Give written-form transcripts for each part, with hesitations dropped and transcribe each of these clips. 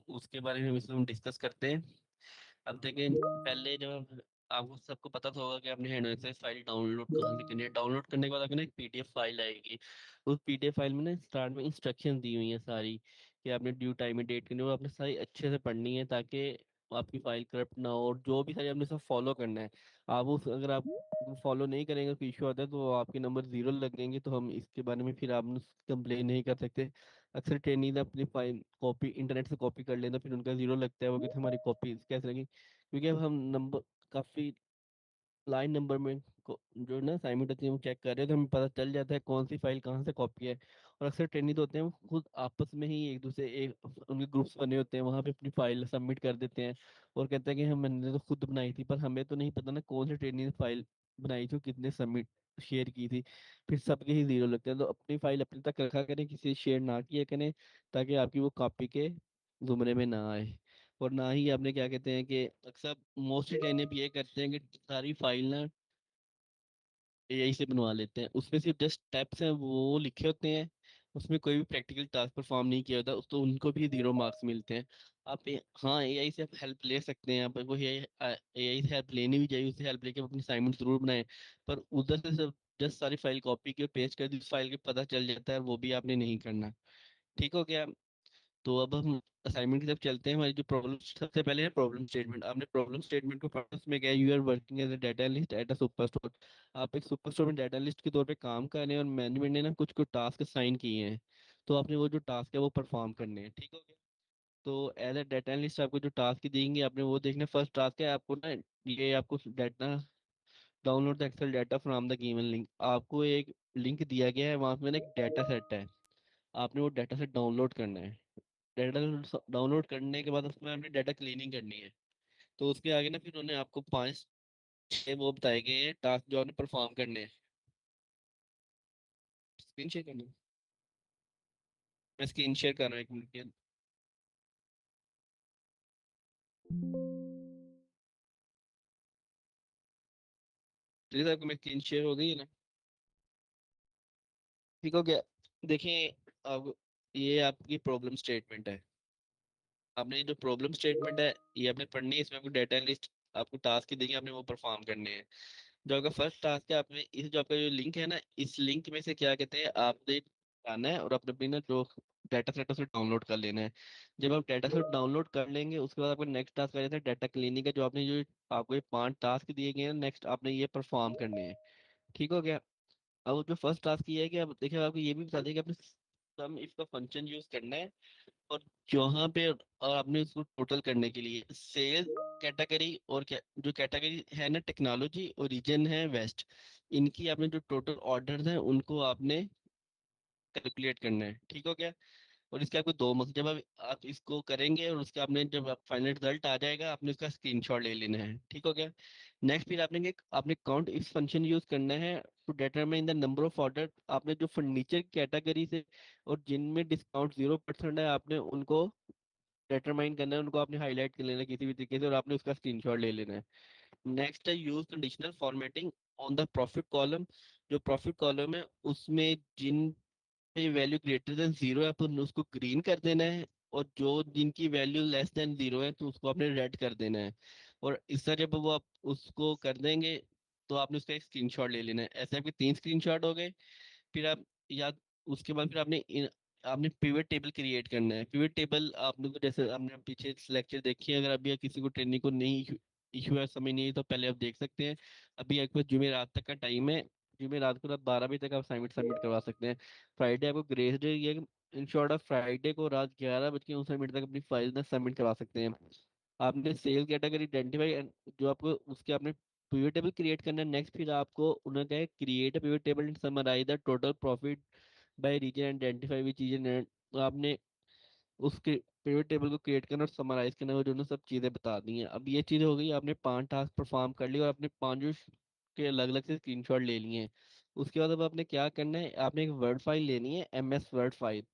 उसके बारे में इसमें हम डिस्कस करते हैं। अब देखें, पहले जब आपको सबको पता तो होगा कि आपने हैंडल से फाइल डाउनलोड कहाँ से करनी है। डाउनलोड करने के बाद आपको ना एक पीडीएफ फाइल आएगी। उस पीडीएफ फाइल में ना स्टार्ट में इंस्ट्रक्शन दी हुई है सारी, कि आपने ड्यू टाइम में डेट करनी है, वो आपने सारी अच्छे से पढ़नी है ताकि आपकी फाइल करप्ट ना हो। और जो भी सारी आपने सब फॉलो करना है। आप उस अगर आप फॉलो नहीं करेंगे तो इशू आता है, तो आपके नंबर जीरो लगेंगे, तो हम इसके बारे में फिर आप कंप्लेन नहीं कर सकते। अक्सर ट्रेनिंग अपनी फाइल कॉपी इंटरनेट से कॉपी कर लेना, फिर उनका जीरो लगता है। वो कहते हैं हमारी कॉपी कैसे लगी, क्योंकि अब हम नंबर काफी लाइन नंबर में जो ना साइमल्टेनियसली हम चेक कर रहे हैं, तो हमें पता चल जाता है कौन सी फाइल कहाँ से कॉपी है। और अक्सर ट्रेनिंग तो होते हैं वो खुद आपस में ही एक दूसरे एक उनके ग्रुप्स बने होते हैं, वहां पे अपनी फाइल सबमिट कर देते हैं और कहते हैं कि हम मैंने तो खुद बनाई थी। पर हमें तो नहीं पता ना कौन सी ट्रेनिंग ने फाइल बनाई थी और कितने सबमिट शेयर की थी। फिर सबके ही जीरो लगते हैं। तो अपनी फाइल अपने तक रखा करें, किसी से शेयर ना किया करें, ताकि आपकी वो कॉपी के जुमरे में ना आए। और ना ही आपने क्या कहते हैं कि अक्सर मोस्टली ट्रेनर भी ये करते हैं कि सारी फाइल ना एआई से बनवा लेते हैं। उसमें सिर्फ जस्ट स्टेप्स हैं वो लिखे होते हैं, उसमें कोई भी प्रैक्टिकल टास्क परफॉर्म नहीं किया होता, तो उनको भी जीरो मार्क्स मिलते हैं। हाँ, एआई से आप हेल्प ले सकते हैं। आपको एआई से हेल्प लेनी भी चाहिए, उससे हेल्प लेके आप अपनी असाइनमेंट जरूर बनाएं। पर उधर से सब जस्ट सारी फाइल कॉपी की पेस्ट कर दी, उस फाइल के पता चल जाता है, वो भी आपने नहीं करना। ठीक हो गया। तो अब हम असाइनमेंट की तरफ चलते हैं। हमारी जो प्रॉब्लम, सबसे पहले है प्रॉब्लम स्टेटमेंट। आपने प्रॉब्लम स्टेटमेंट को पढ़ा, उसमें क्या है, you are working as a data analyst at a super store. आप एक सुपर स्टोर में डाटा एनालिस्ट के तौर पे काम कर रहे हैं, और मैनेजमेंट ने ना कुछ कुछ टास्क असाइन किए हैं, तो आपने वो जो टास्क है वो परफॉर्म करने हैं। ठीक हो गया। तो एज ए डाटा एनालिस्ट आपको जो टास्क देंगे आपने वो देखना। फर्स्ट टास्क है आपको ना, ये आपको data download the excel data from the given link. आपको एक लिंक दिया गया है, वहां पे ना एक डाटा सेट है, आपने वो डाटा सेट डाउनलोड करना है। डाटा डाउनलोड करने के बाद उसमें आपने डाटा क्लीनिंग करनी है। तो उसके आगे ना फिर उन्होंने आपको पांच छह वो बताए गए हैं टास्क जो आपने परफॉर्म करने हैं। स्क्रीन शेयर करना है? मैं स्क्रीन शेयर कर रहा हूँ, एक मिनट के। चलिए, आपको मैं स्क्रीन शेयर हो गई है ना? ठीक हो गया। देखिए, अब ये आपकी प्रॉब्लम स्टेटमेंट है। आपने ये जो प्रॉब्लम स्टेटमेंट है ये आपने पढ़नी है। इसमें आपको डाटा लिस्ट आपको टास्क ही देंगे, आपने वो परफॉर्म करने हैं। जो आपका फर्स्ट टास्क है, आपने इस जो आपका जो लिंक है ना, इस लिंक में से क्या कहते हैं आपने आना है और अपने अपनी ना जो डाटा सेट है उसे डाउनलोड कर लेना है। जब आप डाटा सेट डाउनलोड कर लेंगे, उसके बाद आपका नेक्स्ट टास्क आ जाता है डाटा क्लीनिंग का। जो आपने जो आपको ये पांच टास्क दिए गए हैं, नेक्स्ट आपने ये परफॉर्म करने हैं। ठीक हो गया। अब जो फर्स्ट टास्क ये है कि अब देखिए, आपको ये भी बता दें कि आपने सम इसका फंक्शन यूज करना है। और यहाँ पे और आपने इसको टोटल करने के लिए सेल कैटेगरी और जो कैटेगरी है ना, टेक्नोलॉजी और रीजन है वेस्ट, इनकी आपने जो टोटल ऑर्डर हैं उनको आपने कैलकुलेट करना है। ठीक हो गया। और इसके आपको दो मकसद, जब आप इसको करेंगे और उसके आपने जब आप फाइनल रिजल्ट आ जाएगा, आपने उसका स्क्रीनशॉट ले लेना है। ठीक हो गया। नेक्स्ट फिर आपने काउंट इफ फंक्शन यूज करना है to determine the number of order. आपने जो फर्नीचर कैटेगरी से और जिनमें डिस्काउंट 0% है, आपने उनको डिटरमाइन करना है, उनको आपने हाईलाइट कर लेना है किसी भी तरीके से, और आपने उसका स्क्रीनशॉट ले लेना है। नेक्स्ट है use conditional formatting on the profit column. जो प्रॉफिट कॉलम है उसमें जिन पे वैल्यू ग्रेटर देन जीरो है तो उसको ग्रीन कर देना है, और जो जिनकी वैल्यू लेस देन जीरो है तो उसको आपने रेड कर देना है। और इस तरह जब वो आप उसको कर देंगे, तो आपने उसका एक स्क्रीनशॉट ले लेना है। ऐसे आपके तीन स्क्रीनशॉट हो गए। फिर आप याद उसके बाद फिर आपने पिवट टेबल क्रिएट करना है। पिवट टेबल आपने को जैसे आपने पीछे लेक्चर देखी है, अगर अभी किसी को ट्रेनिंग को नहीं इशू है, समझ नहीं है, तो पहले आप देख सकते हैं। अभी आपके पास जुमेरात तक का टाइम है। जुमेरात को रात 12 बजे तक आप असाइनमेंट सबमिट करवा सकते हैं। फ्राइडे आपको ग्रेस डे, ये इन शॉर्ट आप फ्राइडे को रात 11:59 तक अपनी फाइल में सबमिट करवा सकते हैं। आपने सेल कैटेगरी आइडेंटिफाई, जो आपको उसके आपने पिवट टेबल क्रिएट करना है। नेक्स्ट फिर आपको उन्होंने कहा है create a pivot table and summarise the total profit by region and identify which region. तो आपने उसके पिवट टेबल को क्रिएट करना और समराइज करना, वो दोनों सब चीजें बता दी हैं। अब ये चीजें हो गई, आपने पांच टास्क परफॉर्म कर लिए और अपने पांचों के अलग अलग से स्क्रीनशॉट ले लिए हैं। उसके बाद अब आपने क्या करना है, आपने एक वर्ड फाइल लेनी है, MS वर्ड फाइल।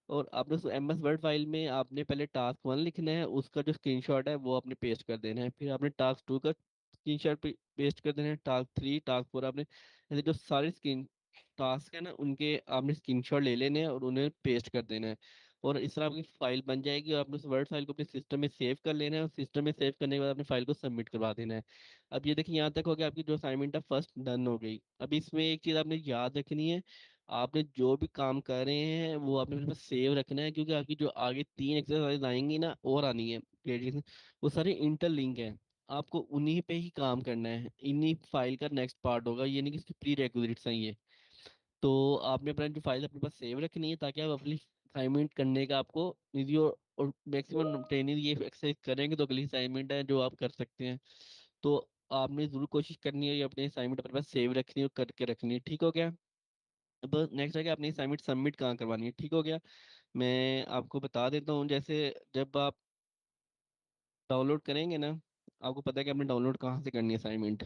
और आपने उस MS वर्ड फाइल में आपने पहले टास्क वन लिखना है, उसका जो स्क्रीनशॉट है वो आपने पेस्ट कर देना है। फिर आपने टास्क टू का स्क्रीनशॉट पेस्ट कर देना है। टास्क थ्री, टास्क फोर, आपने ऐसे जो सारे स्क्रीन टास्क है ना उनके आपने स्क्रीनशॉट ले लेने हैं और उन्हें पेस्ट कर देना है। और इस तरह आपकी फाइल बन जाएगी और आपने उस वर्ड फाइल को अपने सिस्टम में सेव कर लेना है और सिस्टम में सेव करने के बाद अपनी फाइल को सबमिट करवा देना है। अब ये देखिए यहाँ तक हो गया, आपकी जो असाइनमेंट है फर्स्ट डन हो गई। अब इसमें एक चीज आपने याद रखनी है, आपने जो भी काम कर रहे हैं वो आपने अपने पास सेव रखना है, क्योंकि आपकी जो आगे 3 एक्सरसाइज आएंगी ना और आनी है creative, वो सारी इंटरलिंक है। आपको उन्हीं पे ही काम करना है, इन्हीं फाइल का नेक्स्ट पार्ट होगा, ये नहीं कि इसकी प्री रेक्विजिट्स हैं ये। तो आपने अपना जो फाइल अपने पास सेव रखनी है, ताकि आप अपनी असाइनमेंट करने का आपको इजी और मैक्सिमम ट्रेनिंग ये एक्सरसाइज करेंगे तो अगली असाइनमेंट है जो आप कर सकते हैं। तो आपने जरूर कोशिश करनी है ये अपनी असाइनमेंट अपने पास सेव रखनी है और करके रखनी है, ठीक हो गया। अब नेक्स्ट है कि अपनी असाइनमेंट सबमिट कहाँ करवानी है, ठीक हो गया। मैं आपको बता देता हूँ, जैसे जब आप डाउनलोड करेंगे ना, आपको पता है कि आपने डाउनलोड कहाँ से करनी है असाइनमेंट।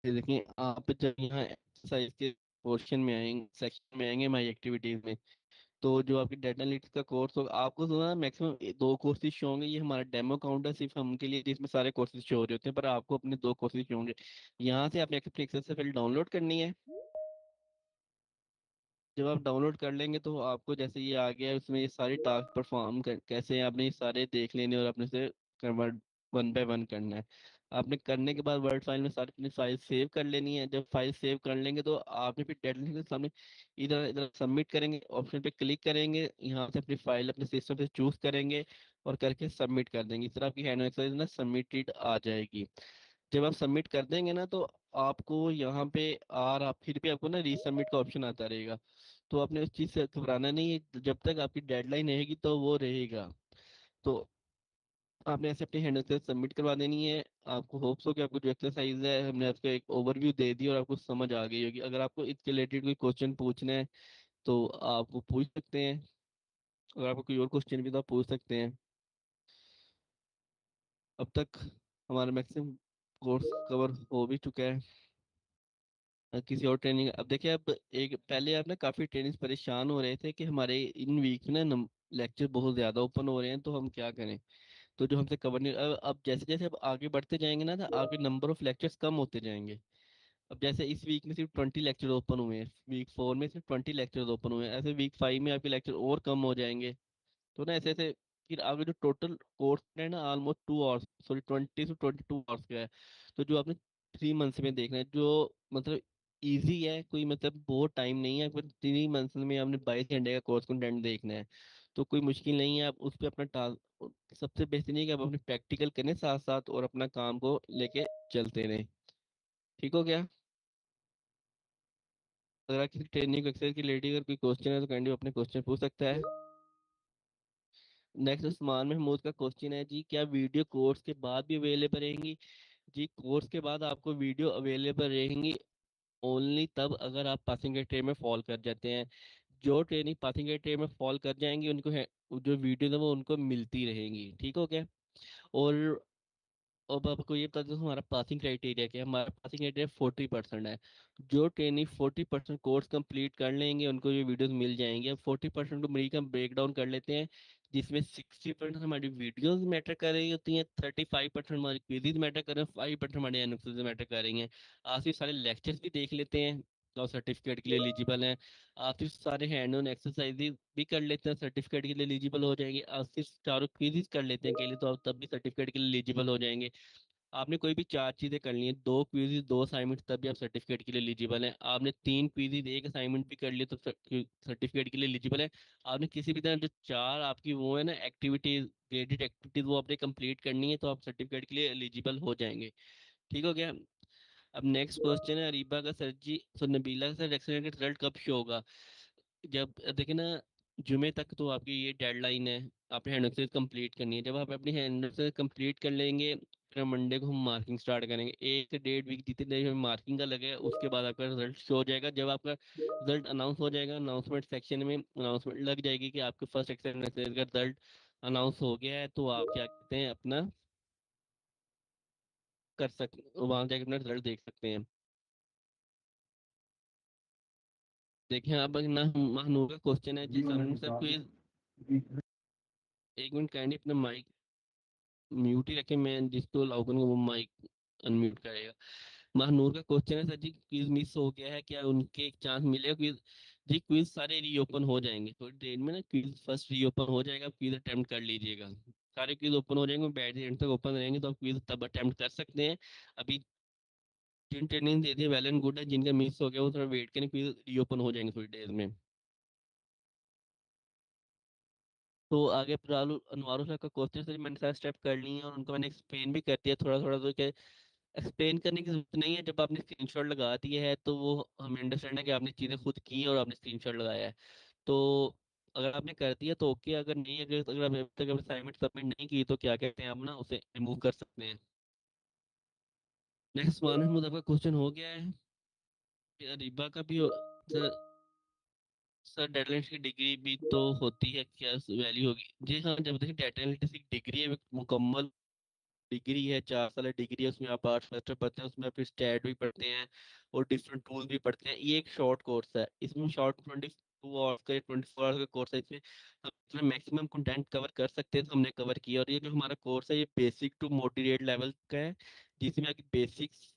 ये देखिए, आप जब यहाँ एक्सरसाइज के पोर्शन में आएंगे, सेक्शन में आएंगे माई एक्टिविटीज में, तो जो आपकी डेटा एनालिटिक्स का कोर्स होगा, आपको सुना मैक्सिमम 2 कोर्सेज शो होंगे। ये हमारा डेमो काउंट है सिर्फ हम के लिए, जिसमें सारे कोर्सेज शो हो रहे होते हैं, पर आपको अपने 2 कोर्सेज शो होंगे। यहाँ से आपने अपनी एक्सेल से फाइल डाउनलोड करनी है। जब आप डाउनलोड कर लेंगे तो आपको जैसे ये आ गया है, उसमें ये सारे टास्क परफॉर्म कैसे हैं आपने ये सारे देख लेने और अपने से कन्वर्ट 1 बाय 1 करना है। आपने करने के बाद वर्ड फाइल में सारी अपनी फाइल सेव कर लेनी है। जब फाइल सेव कर लेंगे तो आपने फिर डेडलाइन के सामने इधर इधर सबमिट करेंगे, ऑप्शन पे क्लिक करेंगे, यहाँ से अपनी फाइल अपने सिस्टम से चूज करेंगे और करके सबमिट कर देंगे। इस तरह आपकी हैंड एक्सरसाइज ना सबमिटेड आ जाएगी। जब आप सबमिट कर देंगे ना तो आपको यहाँ पे और आप फिर भी आपको ना रीसबमिट का ऑप्शन आता रहेगा। तो आपने उस चीज से घबराना नहीं है, जब तक आपकी डेडलाइन रहेगी तो वो रहेगा। तो आपने ऐसे अपनी हैंड एक्सरसाइज सबमिट करवा देनी है। आपको होप्स हो कि आपको जो एक्सरसाइज है हमने आपको एक ओवरव्यू दे दी और आपको समझ आ गई होगी। अगर आपको इसके रिलेटेड कोई क्वेश्चन पूछना है तो आप वो पूछ सकते हैं। अगर आपको कोई और क्वेश्चन भी तो आप पूछ सकते हैं। अब तक हमारा मैक्सिमम कोर्स कवर हो भी चुका है। किसी और ट्रेनिंग, अब देखिए, अब एक पहले आप ना काफी ट्रेनिंग परेशान हो रहे थे कि हमारे इन वीक में ना लेक्चर बहुत ज्यादा ओपन हो रहे हैं, तो हम क्या करें। तो जो हमसे कवर नहीं, अब जैसे जैसे अब आगे बढ़ते जाएंगे ना तो आपके नंबर ऑफ लेक्चर्स कम होते जाएंगे। अब जैसे इस वीक में सिर्फ 20 लेक्चर ओपन हुए हैं, वीक 4 में सिर्फ 20 लेक्चर ओपन हुए हैं, ऐसे वीक 5 में आपके लेक्चर और कम हो जाएंगे। तो ना ऐसे ऐसे फिर आगे जो टोटल कोर्स है ना ऑलमोस्ट 2 आवर्स, सॉरी 20 से 22 आवर्स का है। तो जो आपने 3 मंथ्स में देखना है, जो मतलब इजी है, कोई मतलब बहुत टाइम नहीं है, पर 3 मंथ्स में आपने 22 घंटे का कोर्स कंटेंट देखना है। तो कोई मुश्किल नहीं है, आप उस पर अपना टास्क, सबसे बेस्ट नहीं है कि आप अपने प्रैक्टिकल करें साथ साथ और अपना काम को लेके चलते रहें, ठीक हो गया। अगर आप किसी ट्रेनिंग एक्सरसाइज की रिलेटेड अगर कोई क्वेश्चन है तो काइंडली अपने क्वेश्चन पूछ सकता है। नेक्स्ट उस्मान महमूद का क्वेश्चन है जी, क्या वीडियो कोर्स के बाद भी अवेलेबल रहेंगी। जी, कोर्स के बाद आपको वीडियो अवेलेबल रहेंगी ओनली तब अगर आप पासिंग क्राइटेरिया में फॉल कर जाते हैं। जो ट्रेनिंग पासिंग क्राइटेरिया में फॉल कर जाएंगी उनको है, जो वीडियो है वो उनको मिलती रहेंगी, ठीक हो गया। और अब आपको ये बता दें हमारा पासिंग क्राइटेरिया क्या है। हमारा पासिंग क्राइटेरिया 40% है। जो ट्रेनिंग 40% कोर्स कंप्लीट कर लेंगे उनको ये वीडियोस मिल जाएंगे। अब 40% को मिलकर हम ब्रेक डाउन कर लेते हैं, जिसमें 60% हमारी वीडियोस मैटर कर रही होती हैं, 35% हमारी क्विज़िज मैटर कर रहे हैं, 5% हमारे एनालिसिस मैटर कर रही हैं। आप सिर्फ सारे लेक्चर्स भी देख लेते हैं तो सर्टिफिकेट के लिए एलिजिबल हैं। आप सिर्फ सारे हैंड ऑन एक्सरसाइजेज भी कर लेते हैं, सर्टिफिकेट के लिए एलिजिबल हो जाएंगे। आप सिर्फ चारों क्विज़िज कर लेते हैं अकेले, तो आप तब भी सर्टिफिकेट के लिए एलिजिबल हो जाएंगे। आपने कोई भी 4 चीजें करनी है, 2 क्विज़ 2 असाइनमेंट, तब भी आप सर्टिफिकेट के लिए एलिजिबल हैं। आपने 3 क्विज़ 1 असाइनमेंट भी कर लिए तो सर्टिफिकेट के लिए एलिजिबल है। आपने किसी भी तरह जो 4 आपकी वो है ना एक्टिविटीज, ग्रेडेड एक्टिविटीज, वो आपने कंप्लीट करनी है तो आप सर्टिफिकेट के लिए एलिजिबल हो जाएंगे, ठीक हो गया। अब नेक्स्ट क्वेश्चन है अरीबा का, सर जी सर नबीला का, सर एक्सीडेंट का रिजल्ट कब शो होगा। जब देखिए ना, जुमे तक तो आपकी ये डेडलाइन है, आपने हैंड एक्सरसाइज कंप्लीट करनी है। जब आप अपनी हैंड एक्सरसाइज कंप्लीट कर लेंगे फिर मंडे को हम मार्किंग स्टार्ट करेंगे। 1 से 1.5 वीक जितने देर में मार्किंग का लगे उसके बाद आपका रिजल्ट शो हो जाएगा। जब आपका रिजल्ट अनाउंस हो जाएगा, अनाउंसमेंट सेक्शन में अनाउंसमेंट लग जाएगी कि आपके फर्स्ट एक्सरसाइज का रिजल्ट अनाउंस हो गया है, तो आप क्या कहते हैं अपना कर सक वहां जाके अपना रिजल्ट देख सकते हैं। देखिए आप ना, महानूर का क्वेश्चन है जी, सर प्लीज 1 मिनट काइंडली अपना माइक म्यूट ही रखें, मैं जिसको अलाउ करूंगा वो माइक अनम्यूट करेगा। महानूर का क्वेश्चन है, सर जी क्विज मिस हो गया है, क्या उनके एक चांस मिलेगा क्विज? जी क्विज सारे रीओपन हो जाएंगे थोड़ी देर में ना, क्विज फर्स्ट रीओपन हो जाएगा, क्विज अटेम्प्ट कर लीजिएगा। सारे क्विज ओपन हो जाएंगे, बैच एंड तक ओपन रहेंगे, तो आप क्विज तब अटेम्प्ट कर सकते हैं। अभी जिन ट्रेनिंग दे दी है वेल एंड गुड है, जिनका मिस हो गया वो थोड़ा वेट करें, क्विज रीओपन हो जाएंगे थोड़ी देर में। तो आगे प्रालू अनवारू सर का क्वेश्चन सर मैंने सारे स्टेप कर लिए हैं, और उनको मैंने एक्सप्लेन भी कर दिया थोड़ा थोड़ा, तो क्या एक्सप्लेन करने की जरूरत नहीं है, जब आपने स्क्रीनशॉट लगा दिया है तो वो हमें अंडरस्टैंड है कि आपने चीज़ें खुद की हैं और आपने स्क्रीनशॉट लगाया है। तो अगर आपने कर दिया तो ओके, अगर नहीं, अगर आपने अभी तक असाइनमेंट सबमिट नहीं की तो क्या कहते हैं, आप ना उसे रिमूव कर सकते हैं। नेक्स्ट वन महमूद आपका क्वेश्चन हो गया है। फिर अरीबा का भी सर, सर डेटा एनालिस्ट की डिग्री भी तो होती है, क्या वैल्यू होगी? जी हाँ, जब देखिए डेटा एनालिस्ट की डिग्री है, एक मुकम्मल डिग्री है, 4 साल डिग्री है, उसमें आप 8 सेमेस्टर पढ़ते हैं, उसमें आप स्टैट भी पढ़ते हैं और डिफरेंट टूल भी पढ़ते हैं। ये एक शॉर्ट कोर्स है, इसमें शॉर्ट 22 आवर्स का 24 आवर्स का कोर्स है, इसमें हम इतना मैक्सिमम कंटेंट कवर कर सकते हैं तो हमने कवर किया। और ये जो हमारा कोर्स है ये बेसिक टू मोटिवेट लेवल का है, जिसमें आपकी बेसिक्स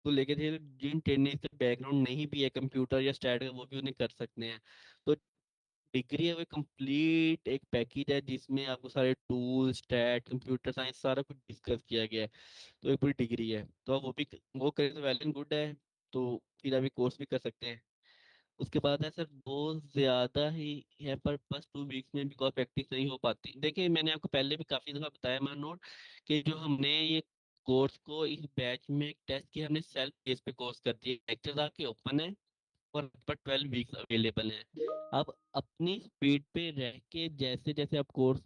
को लेके थे, जिन ट्रेनिंग से बैकग्राउंड नहीं भी है कंप्यूटर या स्टैट का वो भी उन्हें कर सकते हैं। तो डिग्री है वो कंप्लीट एक पैकेज है, जिसमें आपको सारे टूल स्टैट कंप्यूटर साइंस सारा कुछ डिस्कस किया गया है। तो एक पूरी डिग्री है, तो आप वो करें तो वेल एंड गुड है। तो फिर अभी कोर्स भी कर सकते हैं। उसके बाद है सर, बहुत ज्यादा ही है, पर बस 2 वीक्स में भी कोई प्रैक्टिस नहीं हो पाती। देखिए मैंने आपको पहले भी काफी दफा बताया मानोट, कि जो हमने ये कोर्स को इस बैच में एक टेस्ट किया, हमने सेल्फ बेस पे कोर्स कर दिया, लेक्चर्स आपके ओपन है और पर 12 वीक्स अवेलेबल हैं। आप अपनी स्पीड पे रह के जैसे जैसे आप कोर्स,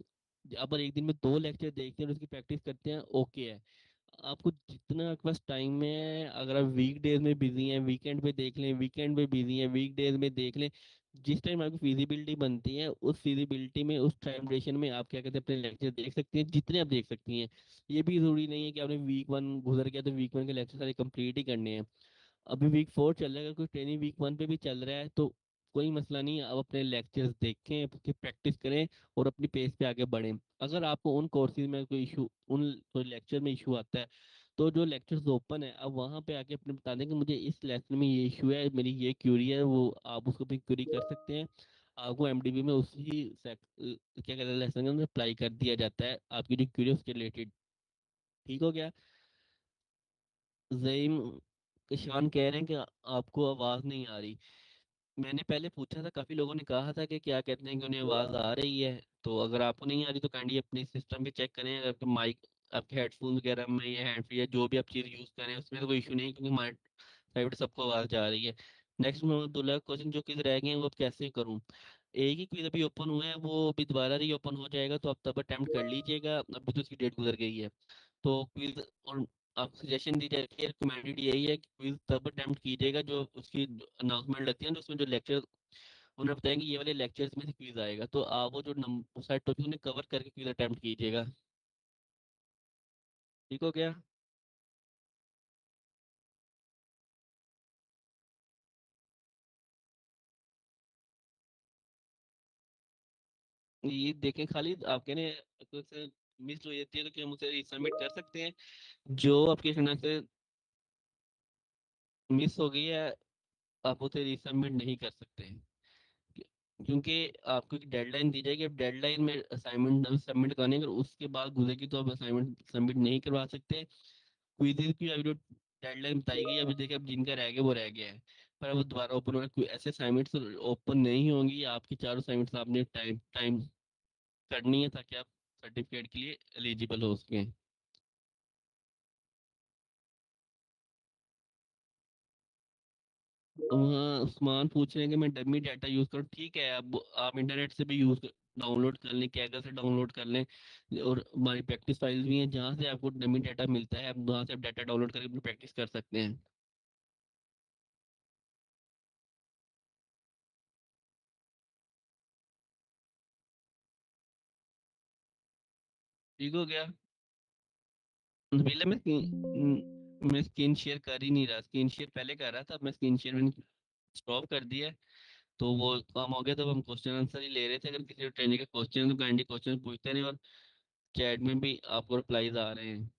अब एक दिन में 2 लेक्चर देखते हैं और उसकी प्रैक्टिस करते हैं, ओके है। आपको जितना आपके पास टाइम है, अगर आप वीक डेज में बिजी हैं वीकेंड पे देख लें, वीकेंड पे बिजी हैं वीक डेज में देख लें। जिस टाइम आपकी फिजिबिलिटी बनती है उस फिजिबिलिटी में उस टाइम ड्यूरेशन में आप क्या कहते हैं अपने लेक्चर देख सकते हैं, जितने आप देख सकती हैं। ये भी जरूरी नहीं है कि आपने वीक 1 गुजर गया तो वीक 1 के लेक्चर सारे कंप्लीट ही करने हैं। अभी वीक 4 चल रहा है, अगर कोई ट्रेनिंग वीक 1 पे भी चल रहा है तो कोई मसला नहीं है, आप अपने लेक्चर्स देखें, उसकी प्रैक्टिस करें और अपनी पेस पे आगे बढ़ें। अगर आपको उन कोर्सेज में कोई इशू, उन कोई लेक्चर में इशू आता है, तो जो लेक्चर्स ओपन है अब वहाँ पे आके अपने बता दें कि मुझे इस लेसन में ये इशू है, मेरी ये क्यूरी है, वो आप उसको भी क्यूरी कर सकते हैं। आपको एमडीबी में क्या कहते हैं लेसन के अंदर अप्लाई कर दिया जाता है आपकी जो क्यूरी है उसके रिलेटेड। ठीक हो गया? जईम किशान कह रहे हैं कि आपको आवाज नहीं आ रही। मैंने पहले पूछा था, काफी लोगों ने कहा था कि क्या कहते हैं कि उन्हें आवाज आ रही है। तो अगर आपको नहीं आ रही तो काइंडली अपने सिस्टम पे चेक करें, अगर आपके माइक, आपके हेडफोन वगैरह में या हैंड फ्री या जो भी आप चीज यूज करें उसमें तो कोई इशू नहीं है, क्योंकि हमारे साइड पे सबको आवाज जा रही है। नेक्स्ट मोहम्मदुल्लाह क्वेश्चन जो क्विज रह गए हैं वो अब कैसे करूं? एक ही क्विज अभी ओपन हुआ है, वो अभी दोबारा री ओपन हो जाएगा, तो आप तब अटेम्प्ट कर लीजिएगा, अभी तो उसकी डेट गुजर गई है। तो क्विज, और आपको सजेशन दी जाती है, रिकमेंडेड यही है कि क्विज तब अटेम्प्ट कीजिएगा जो उसकी अनाउंसमेंट लगती है ना, उसमें जो लेक्चर उन्हें बताएंगे ये वाले लेक्चर्स में से क्विज आएगा, तो आप वो जो नंबर सारे टॉपिक उन्हें कवर करके क्विज अटेम्प्ट कीजिएगा। ठीक हो गया? ये देखें, खाली आपके ने कुछ मिस हो जाती है तो क्या मुझसे सबमिट कर सकते हैं? जो आपके खाना से मिस हो गई है आप उसे रिसबमिट नहीं कर सकते हैं, क्योंकि आपको एक डेडलाइन दी जाएगी, अब डेडलाइन में असाइनमेंट सबमिट करने अगर उसके बाद गुजरेगी तो आप असाइनमेंट सबमिट नहीं करवा सकते। क्विज़िज़ की अभी जो डेडलाइन बताई गई है, अभी देखिए अब जिनका रह गया वो रह गया है, पर अब दोबारा ओपन होगा, कोई ऐसे असाइनमेंट्स ओपन नहीं होंगी, आपकी चारों असाइनमेंट्स आपने टाइम टाइम करनी है ताकि आप सर्टिफिकेट के लिए एलिजिबल हो सकें। वहाँ उस्मान पूछ रहे हैं कि मैं डमी डाटा यूज करूँ, ठीक है, अब आप इंटरनेट से भी यूज डाउनलोड कर लें, कैगल से डाउनलोड कर लें, और हमारी प्रैक्टिस फाइल्स भी हैं जहाँ से आपको डमी डाटा मिलता है, आप वहाँ से आप डाटा डाउनलोड करके अपनी प्रैक्टिस कर सकते हैं। ठीक हो गया? पहले मैं स्क्रीन शेयर कर ही नहीं रहा, स्क्रीन शेयर पहले कर रहा था, अब मैं स्क्रीन शेयर मैंने स्टॉप कर दिया है। तो वो काम हो गया, तब हम क्वेश्चन आंसर ही ले रहे थे, अगर किसी ट्रेनिंग का क्वेश्चन है तो काइंडली क्वेश्चन पूछते रहे, और चैट में भी आपको रिप्लाईज आ रहे हैं।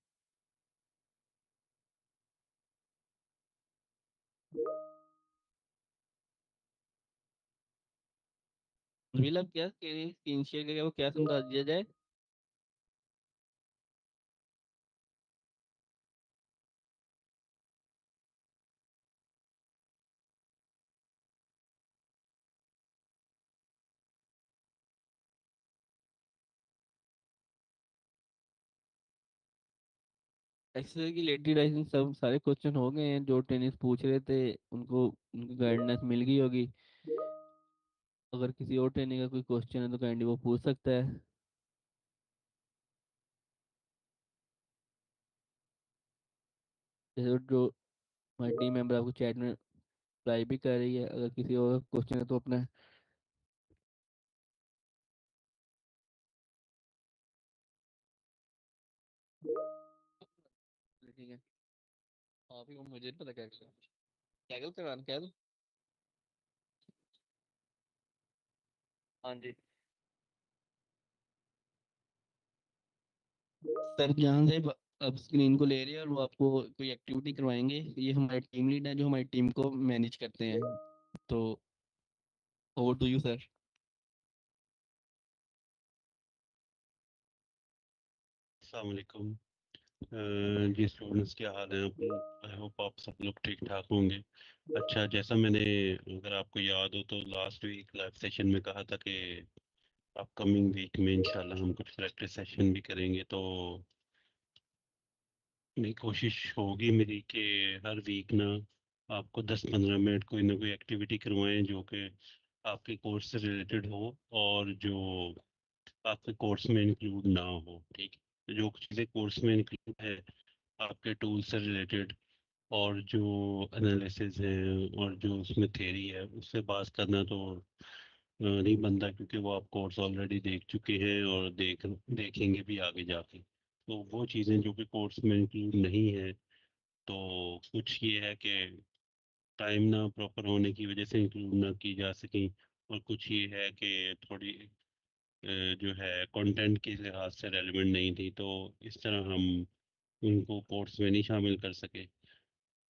विल आप क्या स्क्रीन शेयर करके वो क्या समझा दिया जाए? एक्सेल की लेटेस्ट राइटिंग सब सारे क्वेश्चन हो गए हैं जो टेनिस पूछ रहे थे, उनको उनकी गाइडेंस मिल गई होगी। अगर किसी और ट्रेनिंग का कोई क्वेश्चन है तो काइंडली वो पूछ सकता है। जैसे जो हमारी टीम मेंबर आपको चैट में रिप्लाई भी कर रही है, अगर किसी और क्वेश्चन है तो अपना ठीक है। आप ही को, मुझे नहीं पता क्या क्या क्या करवाना क्या तो। हाँ जी। सर जहाँ से अब स्क्रीन को ले रहे हैं और वो आपको कोई एक्टिविटी करवाएंगे, ये हमारे टीम लीड है जो हमारी टीम को मैनेज करते हैं। तो ओवर टू यू सर। अस्सलाम वालेकुम। जी स्टूडेंट्स, क्या हाल है? आई होप आप सब लोग ठीक ठाक होंगे। अच्छा, जैसा मैंने, अगर आपको याद हो तो लास्ट वीक लाइव सेशन में कहा था कि अपकमिंग वीक में इंशाल्लाह हम कुछ प्रैक्टिस सेशन भी करेंगे। तो मेरी कोशिश होगी मेरी कि हर वीक ना आपको 10-15 मिनट कोई ना कोई एक्टिविटी करवाएं जो कि आपके कोर्स से रिलेटेड हो, और जो आपके कोर्स में इंक्लूड ना हो। ठीक है, जो चीज़ें कोर्स में इंक्लूड है आपके टूल से रिलेटेड, और जो एनालिसिस है और जो उसमें थ्योरी है उससे बात करना तो नहीं बनता, क्योंकि वो आप कोर्स ऑलरेडी देख चुके हैं और देखेंगे भी आगे जाके। तो वो चीज़ें जो कि कोर्स में इंक्लूड नहीं है, तो कुछ ये है कि टाइम ना प्रॉपर होने की वजह से इंक्लूड ना की जा सकी, और कुछ ये है कि थोड़ी जो है कंटेंट के लिहाज से रेलिवेंट नहीं थी, तो इस तरह हम उनको कोर्स में नहीं शामिल कर सके।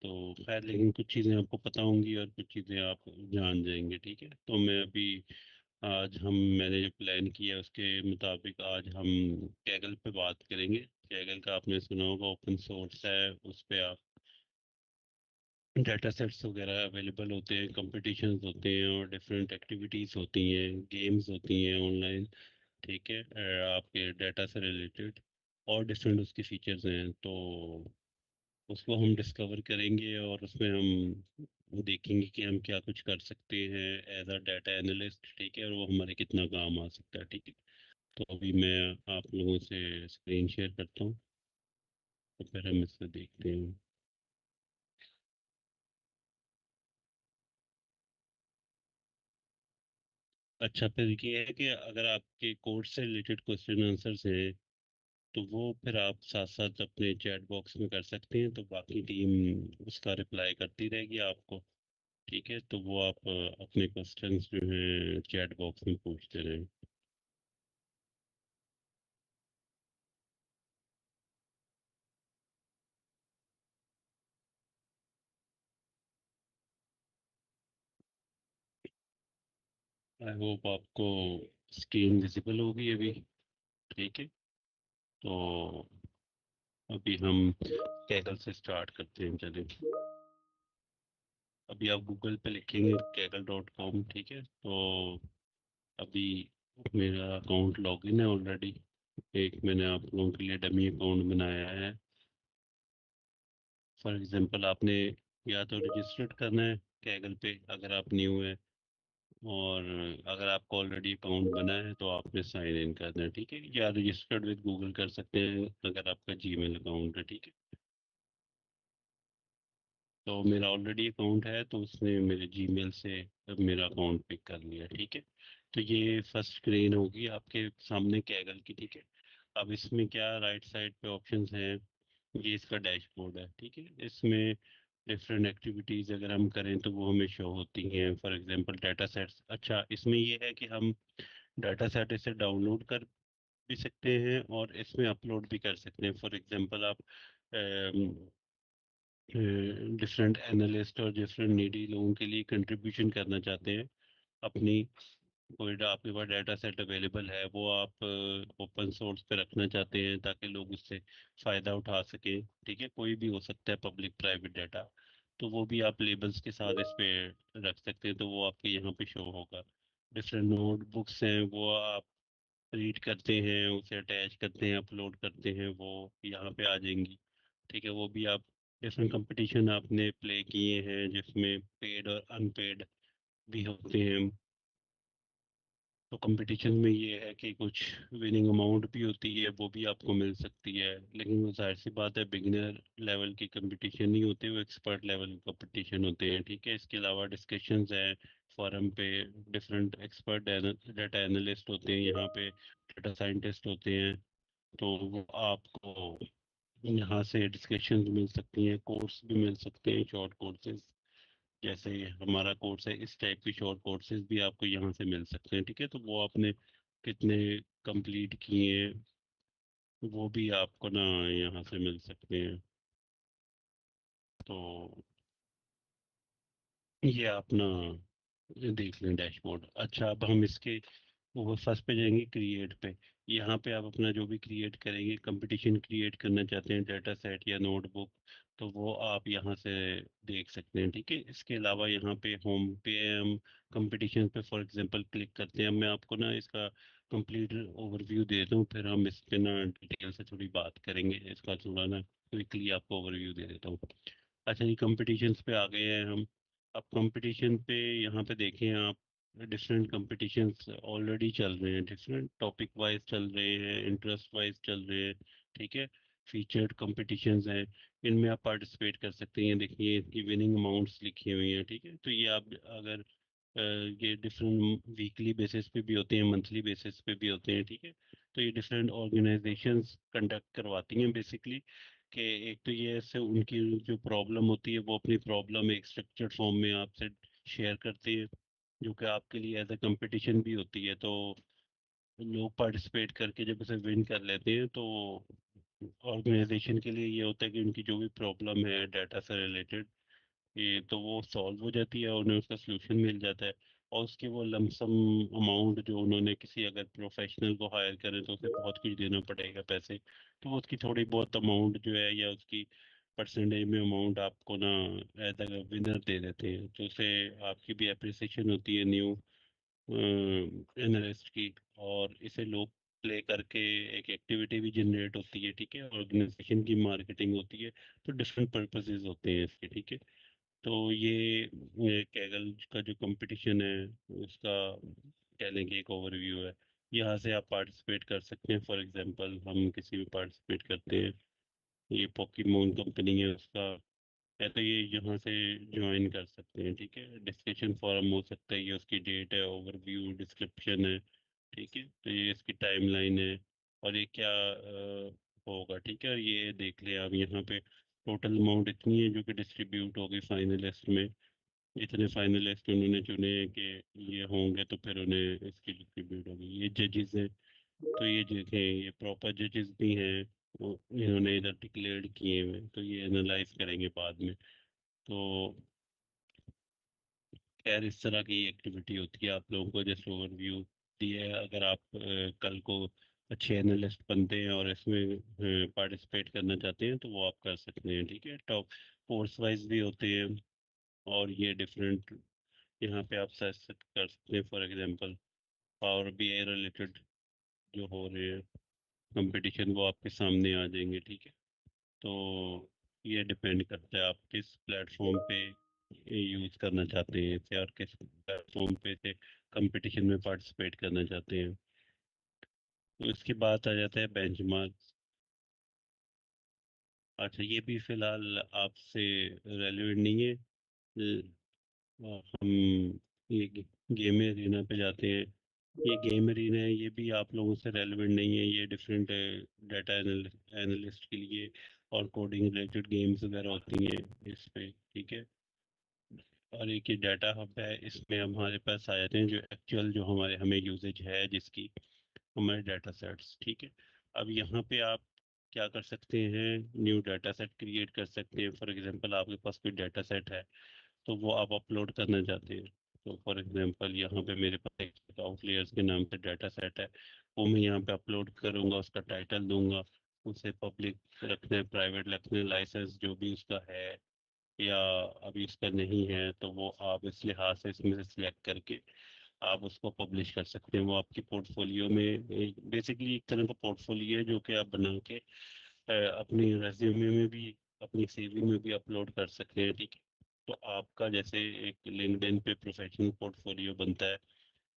तो खैर, लेकिन कुछ चीज़ें आपको पता होंगी और कुछ चीज़ें आप जान जाएंगे। ठीक है, तो मैं अभी, आज हम, मैंने जो प्लान किया उसके मुताबिक आज हम कैगल पे बात करेंगे। कैगल का आपने सुना होगा, ओपन सोर्स है, उस पे आप डाटा सेट्स वगैरह अवेलेबल होते हैं, कंपटीशंस होते हैं और डिफरेंट एक्टिविटीज़ होती हैं, गेम्स होती हैं ऑनलाइन। ठीक है, आपके डाटा से रिलेटेड और डिफरेंट उसके फीचर्स हैं। तो उसको हम डिस्कवर करेंगे और उसमें हम देखेंगे कि हम क्या कुछ कर सकते हैं एज अ डाटा एनालिस्ट। ठीक है, और वो हमारे कितना काम आ सकता है। ठीक है, तो अभी मैं आप लोगों से स्क्रीन शेयर करता हूँ, तो फिर हम इससे देखते हैं। अच्छा, फिर ये है कि अगर आपके कोर्स से रिलेटेड क्वेश्चन आंसर्स हैं तो वो फिर आप साथ साथ अपने चैट बॉक्स में कर सकते हैं, तो बाकी टीम उसका रिप्लाई करती रहेगी आपको। ठीक है, तो वो आप अपने क्वेश्चंस जो हैं चैट बॉक्स में पूछते रहें। आई होप आपको स्क्रीन विजिबल होगी अभी। ठीक है, तो अभी हम कैगल से स्टार्ट करते हैं, चलिए। अभी आप गूगल पे लिखेंगे kaggle.com। ठीक है, तो अभी मेरा अकाउंट लॉगिन है ऑलरेडी। एक मैंने आप लोगों के लिए डमी अकाउंट बनाया है। फॉर एग्जांपल, आपने या तो रजिस्टर्ड करना है कैगल पे अगर आप न्यू है, और अगर आपको ऑलरेडी अकाउंट बना है तो आपने साइन इन करना है। ठीक है, या रजिस्टर्ड विद गूगल कर सकते हैं अगर आपका जीमेल अकाउंट है। ठीक है, तो मेरा ऑलरेडी अकाउंट है तो उसने मेरे जीमेल से मेरा अकाउंट पिक कर लिया। ठीक है, तो ये फर्स्ट स्क्रीन होगी आपके सामने कैगल की। ठीक है, अब इसमें क्या राइट साइड पे ऑप्शंस हैं, ये इसका डैशबोर्ड है। ठीक है, इसमें डिफरेंट एक्टिविटीज अगर हम करें तो वो हमें शो होती हैं। फॉर एग्जांपल डाटा सेट्स, अच्छा इसमें ये है कि हम डाटा सेट इसे डाउनलोड कर भी सकते हैं और इसमें अपलोड भी कर सकते हैं। फॉर एग्जांपल, आप डिफरेंट एनालिस्ट और डिफरेंट नीडी लोगों के लिए कंट्रीब्यूशन करना चाहते हैं अपनी कोई आपके पास डाटा सेट अवेलेबल है, वो आप ओपन सोर्स पे रखना चाहते हैं ताकि लोग उससे फायदा उठा सकें, ठीक है, कोई भी हो सकता है पब्लिक प्राइवेट डाटा, तो वो भी आप लेबल्स के साथ इस पे रख सकते हैं, तो वो आपके यहाँ पे शो होगा। डिफरेंट नोटबुक्स हैं, वो आप रीड करते हैं, उसे अटैच करते हैं, अपलोड करते हैं, वो यहाँ पे आ जाएंगी, ठीक है। वो भी आप डिफरेंट कंपटीशन आपने प्ले किए हैं जिसमें पेड और अनपेड भी होते हैं, तो कंपटीशन में ये है कि कुछ विनिंग अमाउंट भी होती है, वो भी आपको मिल सकती है, लेकिन वो जाहिर सी बात है बिगिनर लेवल की कंपटीशन नहीं होती, वो एक्सपर्ट लेवल कंपटीशन होते हैं, ठीक है। इसके अलावा डिस्कशंस हैं फोरम पे, डिफरेंट एक्सपर्ट डाटा एनालिस्ट होते हैं यहाँ पे, डाटा साइंटिस्ट होते हैं, तो वो आपको यहाँ से डिस्कशंस मिल सकती हैं, कोर्स भी मिल सकते हैं, शॉर्ट कोर्सेज, जैसे हमारा कोर्स है इस टाइप के शॉर्ट कोर्सेज भी आपको यहाँ से मिल सकते हैं, ठीक है। तो वो आपने कितने कंप्लीट किए हैं, वो भी आपको ना यहाँ से मिल सकते हैं, तो ये आप ना देख लें डैशबोर्ड। अच्छा, अब हम इसके वो फर्स्ट पे जाएंगे क्रिएट पे। यहाँ पे आप अपना जो भी क्रिएट करेंगे, कंपटीशन क्रिएट करना चाहते हैं डाटा सेट या नोटबुक, तो वो आप यहाँ से देख सकते हैं, ठीक है। इसके अलावा यहाँ पे होम पे हम कंपटीशन पे फॉर एग्जांपल क्लिक करते हैं। अब मैं आपको ना इसका कंप्लीट ओवरव्यू दे देता हूँ, फिर हम इस पे ना डिटेल से थोड़ी बात करेंगे, इसका थोड़ा ना क्विकली आपको ओवरव्यू दे देता हूँ। अच्छा जी, कंपटीशंस पे आ गए हैं हम। अब कंपटीशन पे यहाँ पे देखें आप, डिफरेंट कंपटीशंस ऑलरेडी चल रहे हैं, डिफरेंट टॉपिक वाइज चल रहे हैं, इंटरेस्ट वाइज चल रहे हैं, ठीक है। फीचर्ड कंपटीशंस हैं, इनमें आप पार्टिसिपेट कर सकते हैं। देखिए इनकी विनिंग अमाउंट्स लिखी हुई हैं, ठीक है। तो ये आप अगर ये डिफरेंट वीकली बेसिस पे भी होते हैं, मंथली बेसिस पे भी होते हैं, ठीक है। तो ये डिफरेंट ऑर्गेनाइजेशंस कंडक्ट करवाती हैं बेसिकली, कि एक तो ये ऐसे उनकी जो प्रॉब्लम होती है वो अपनी प्रॉब्लम एक स्ट्रक्चर्ड फॉर्म में आपसे शेयर करते हैं, जो कि आपके लिए एज ए कंपटीशन भी होती है। तो लोग पार्टिसिपेट करके जब उसे विन कर लेते हैं, तो ऑर्गेनाइजेशन के लिए ये होता है कि उनकी जो भी प्रॉब्लम है डाटा से रिलेटेड, ये तो वो सॉल्व हो जाती है, उन्हें उसका सलूशन मिल जाता है, और उसके वो लमसम अमाउंट जो उन्होंने किसी अगर प्रोफेशनल को हायर करें तो उसे बहुत कुछ देना पड़ेगा पैसे, तो वो उसकी थोड़ी बहुत अमाउंट जो है या उसकी परसेंटेज में अमाउंट आपको ना एज अ विनर दे देते हैं, तो उसे आपकी भी अप्रिसिएशन होती है न्यू एनालिस्ट की, और इसे लोग प्ले करके एक एक्टिविटी भी जनरेट होती है, ठीक है, ऑर्गेनाइजेशन की मार्केटिंग होती है, तो डिफरेंट पर्पसेस होते हैं इसके, ठीक है। तो ये कैगल का जो कंपटीशन है उसका कह लें कि एक ओवरव्यू है। यहाँ से आप पार्टिसिपेट कर सकते हैं, फॉर एग्जांपल हम किसी में पार्टिसिपेट करते हैं, ये पोकेमोन कंपनी है उसका है, तो ये यहाँ से ज्वाइन कर सकते हैं, ठीक है। डिस्कशन फोरम हो सकता है, ये उसकी डेट है, ओवरव्यू डिस्क्रिप्शन है, ठीक है। तो ये इसकी टाइमलाइन है, और ये क्या होगा, ठीक है। और ये देख लिया आप यहाँ पे टोटल अमाउंट इतनी है जो कि डिस्ट्रीब्यूट होगी फाइनलिस्ट में, इतने फाइनलिस्ट उन्होंने चुने हैं कि ये होंगे, तो फिर उन्हें इसकी डिस्ट्रीब्यूट होगी। ये जजेस हैं, तो ये देखें ये प्रॉपर जजेस भी हैं, वो इन्होंने इधर डिक्लेयर्ड किए हुए हैं, तो ये एनालाइज करेंगे बाद में। तो खैर इस तरह की एक्टिविटी होती है, आप लोगों को जैसे ओवरव्यू दिया है। अगर आप कल को अच्छे एनालिस्ट बनते हैं और इसमें पार्टिसिपेट करना चाहते हैं तो वो आप कर सकते हैं, ठीक है। टॉप कोर्स वाइज भी होते हैं, और ये डिफरेंट यहाँ पे आप सर्च कर सकते हैं, for example power BI related जो हो रहे हैं कंपटीशन, वो आपके सामने आ जाएंगे, ठीक है। तो ये डिपेंड करता है आप किस प्लेटफॉर्म पे यूज करना चाहते हैं इसे, और किस प्लेटफॉर्म पे से कंपटीशन में पार्टिसिपेट करना चाहते हैं। तो इसके बाद आ जाता है बेंचमार्क। अच्छा, ये भी फिलहाल आपसे रेलिवेंट नहीं है। हम ये गेम एरिना पे जाते हैं। ये गेम एरिना है, ये भी आप लोगों से रेलिवेंट नहीं है, ये डिफरेंट डाटा एनालिस्ट के लिए और कोडिंग रिलेटेड गेम्स वगैरह होती हैं इस पे, ठीक है। और एक ये डाटा हब है, इसमें हमारे पास आ जाते हैं जो एक्चुअल जो हमारे हमें यूजेज है जिसकी, हमारे डाटा सेट्स, ठीक है। अब यहाँ पे आप क्या कर सकते हैं, न्यू डाटा सेट क्रिएट कर सकते हैं। फॉर एग्जांपल आपके पास कोई डाटा सेट है, तो वो आप अपलोड करना चाहते हैं, तो फॉर एग्जांपल यहाँ पे मेरे पास एक आउटलेयर्स के नाम से डाटा सेट है, वो मैं यहाँ पे अपलोड करूँगा, उसका टाइटल दूंगा, उसे पब्लिक रखने प्राइवेट रखने लाइसेंस जो भी उसका है या अभी उसका नहीं है, तो वो आप इस लिहाज से इसमें से सिलेक्ट करके आप उसको पब्लिश कर सकते हैं। वो आपकी पोर्टफोलियो में बेसिकली एक तरह का पोर्टफोलियो है जो कि आप बना के अपनी रेज्यूमे में भी अपनी सीवी में भी अपलोड कर सकते हैं, ठीक है। तो आपका जैसे एक लिंक्डइन पे प्रोफेशनल पोर्टफोलियो बनता है,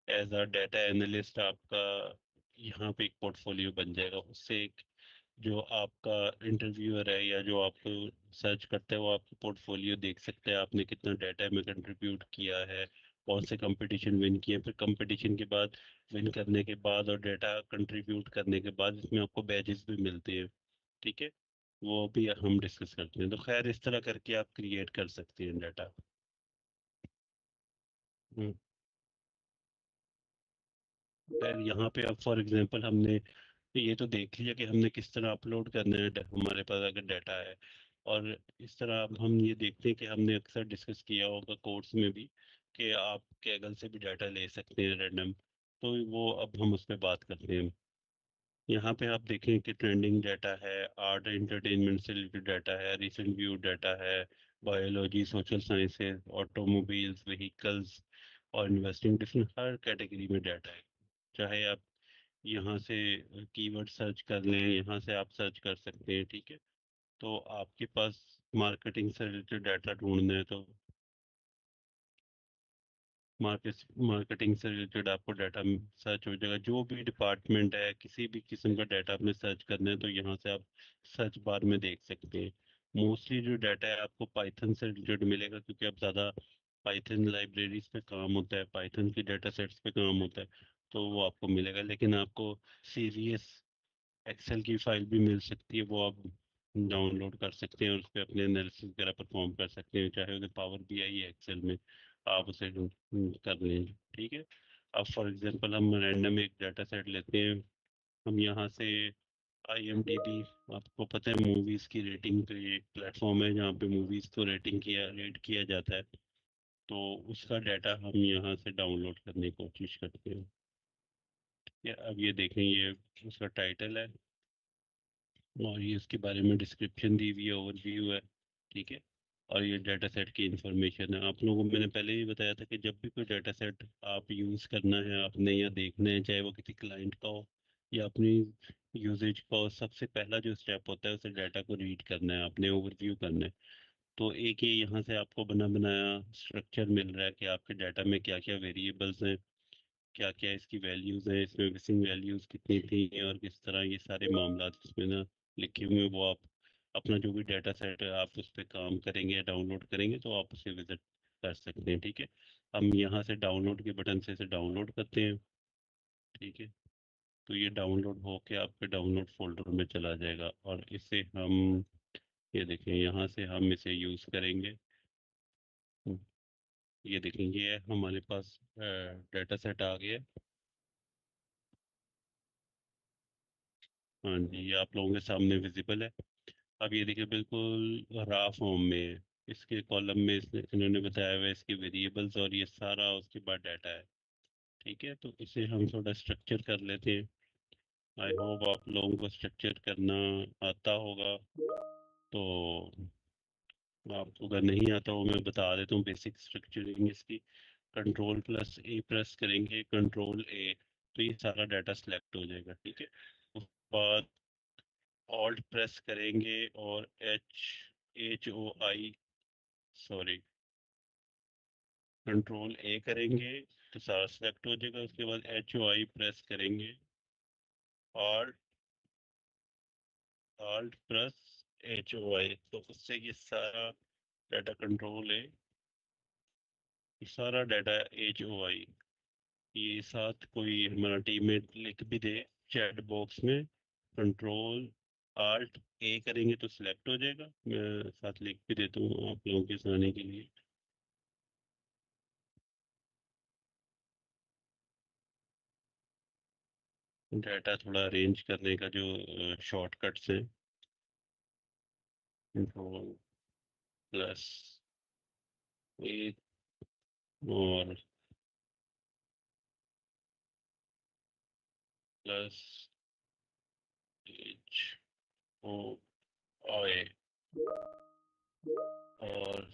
एज अ डाटा एनालिस्ट आपका यहाँ पे एक पोर्टफोलियो बन जाएगा। उससे एक जो आपका इंटरव्यूअर है या जो आपको सर्च करता है वो आपका पोर्टफोलियो देख सकता है, आपने कितना डाटा में कंट्रीब्यूट किया है, कौन से कंपटीशन विन किए, फिर कंपटीशन के बाद विन करने के बाद और डाटा कंट्रीब्यूट करने के बाद इसमें आपको बैजेस भी मिलते हैं, ठीक है। वो भी हम डिस्कस करते हैं। तो खैर इस तरह करके आप क्रिएट कर सकते हैं डाटा। खैर यहाँ पे अब फॉर एग्जांपल हमने ये तो देख लिया कि हमने किस तरह अपलोड करना है हमारे पास अगर डाटा है। और इस तरह अब हम ये देखते हैं कि हमने अक्सर डिस्कस किया होगा कोर्स में भी कि आप कैगल से भी डाटा ले सकते हैं रैंडम। तो वो अब हम उस पर बात करते हैं। यहाँ पे आप देखें कि ट्रेंडिंग डाटा है, आर्ट एंटरटेनमेंट से रिलेटेड डाटा है, रिसेंट व्यू डाटा है, biology, social sciences, automobiles, vehicles और इन्वेस्टिंग, डिफरेंट हर कैटेगरी में डाटा है। चाहे आप यहाँ से कीवर्ड सर्च कर लें, यहाँ से आप सर्च कर सकते हैं, ठीक है। तो आपके पास मार्केटिंग से रिलेटेड डाटा ढूंढना है तो मार्केटिंग से रिलेटेड आपको डाटा सर्च हो जाएगा। जो भी डिपार्टमेंट है किसी भी किस्म का डाटा आपने सर्च करना है तो यहाँ से आप सर्च बार में देख सकते हैं। मोस्टली जो डाटा है आपको पाइथन से रिलेटेड मिलेगा, क्योंकि अब ज़्यादा पाइथन लाइब्रेरीज पे काम होता है, पाइथन की डाटा सेट्स पे काम होता है, तो वो आपको मिलेगा। लेकिन आपको सीवीएस एक्सेल की फाइल भी मिल सकती है, वो आप डाउनलोड कर सकते हैं और उस पर अपने एनालिसिस वगैरह परफॉर्म कर सकते हैं, चाहे उसे पावर बीआई या एक्सेल में आप उसे कर लें, ठीक है। अब फॉर एग्जांपल हम रैंडम एक डाटा सेट लेते हैं, हम यहाँ से आईएमडीबी, आपको पता है मूवीज की रेटिंग पे एक प्लेटफॉर्म है जहाँ पे मूवीज को रेट किया जाता है, तो उसका डाटा हम यहाँ से डाउनलोड करने की कोशिश करते हैं। अब ये देखें, ये उसका टाइटल है और ये इसके बारे में डिस्क्रिप्शन दी हुई है, ओवरव्यू है, ठीक है। और ये डाटा सेट की इंफॉर्मेशन है। आप लोगों को मैंने पहले ही बताया था कि जब भी कोई डाटा सेट आप यूज़ करना है आपने या देखना है, चाहे वो किसी क्लाइंट का हो या अपनी यूजेज का हो, सबसे पहला जो स्टेप होता है उसे डाटा को रीड करना है, आपने ओवरव्यू करना है। तो एक ये यहाँ से आपको बना बनाया स्ट्रक्चर मिल रहा है कि आपके डाटा में क्या क्या वेरिएबल्स हैं, क्या क्या इसकी वैल्यूज है, इसमें मिसिंग वैल्यूज कितनी थी और किस तरह ये सारे मामला इसमें ना लिखे हुए हैं। वो आप अपना जो भी डाटा सेट है आप उस पर काम करेंगे या डाउनलोड करेंगे तो आप उसे विजिट कर सकते हैं, ठीक है। हम यहाँ से डाउनलोड के बटन से इसे डाउनलोड करते हैं, ठीक है। तो ये डाउनलोड होके आपके डाउनलोड फोल्डर में चला जाएगा और इसे हम ये देखें यहाँ से हम इसे यूज़ करेंगे। ये देखें, ये है हमारे पास डाटा सेट आ गया। हाँ जी, ये आप लोगों के सामने विजिबल है। अब ये देखिए बिल्कुल रा फॉर्म में है। इसके कॉलम में इन्होंने बताया हुआ है इसके वेरिएबल्स और ये सारा उसके बाद डाटा है, ठीक है। तो इसे हम थोड़ा स्ट्रक्चर कर लेते हैं। आई होप आप लोगों को स्ट्रक्चर करना आता होगा। तो आपको अगर नहीं आता हो मैं बता देता हूँ बेसिक स्ट्रक्चरिंग इसकी। कंट्रोल+A प्रेस करेंगे, कंट्रोल A, तो ये सारा डाटा सिलेक्ट हो जाएगा, ठीक है। उसके बाद ऑल्ट प्रेस करेंगे और HOI, सॉरी, कंट्रोल A करेंगे तो सारा सेलेक्ट हो जाएगा। उसके बाद HOI प्रेस करेंगे, ऑल्ट ऑल्ट प्लस HOI, तो उससे ये सारा डाटा कंट्रोल A, ये सारा डाटा HOI, ये साथ कोई हमारा टीममेट लिख भी दे चैट बॉक्स में, कंट्रोल Alt A करेंगे तो सिलेक्ट हो जाएगा। मैं साथ लिख भी देता हूँ आप लोगों के सुनाने के लिए। डाटा थोड़ा अरेंज करने का जो शॉर्टकट्स हैं, कंट्रोल+A, और प्लस एच ओ आई और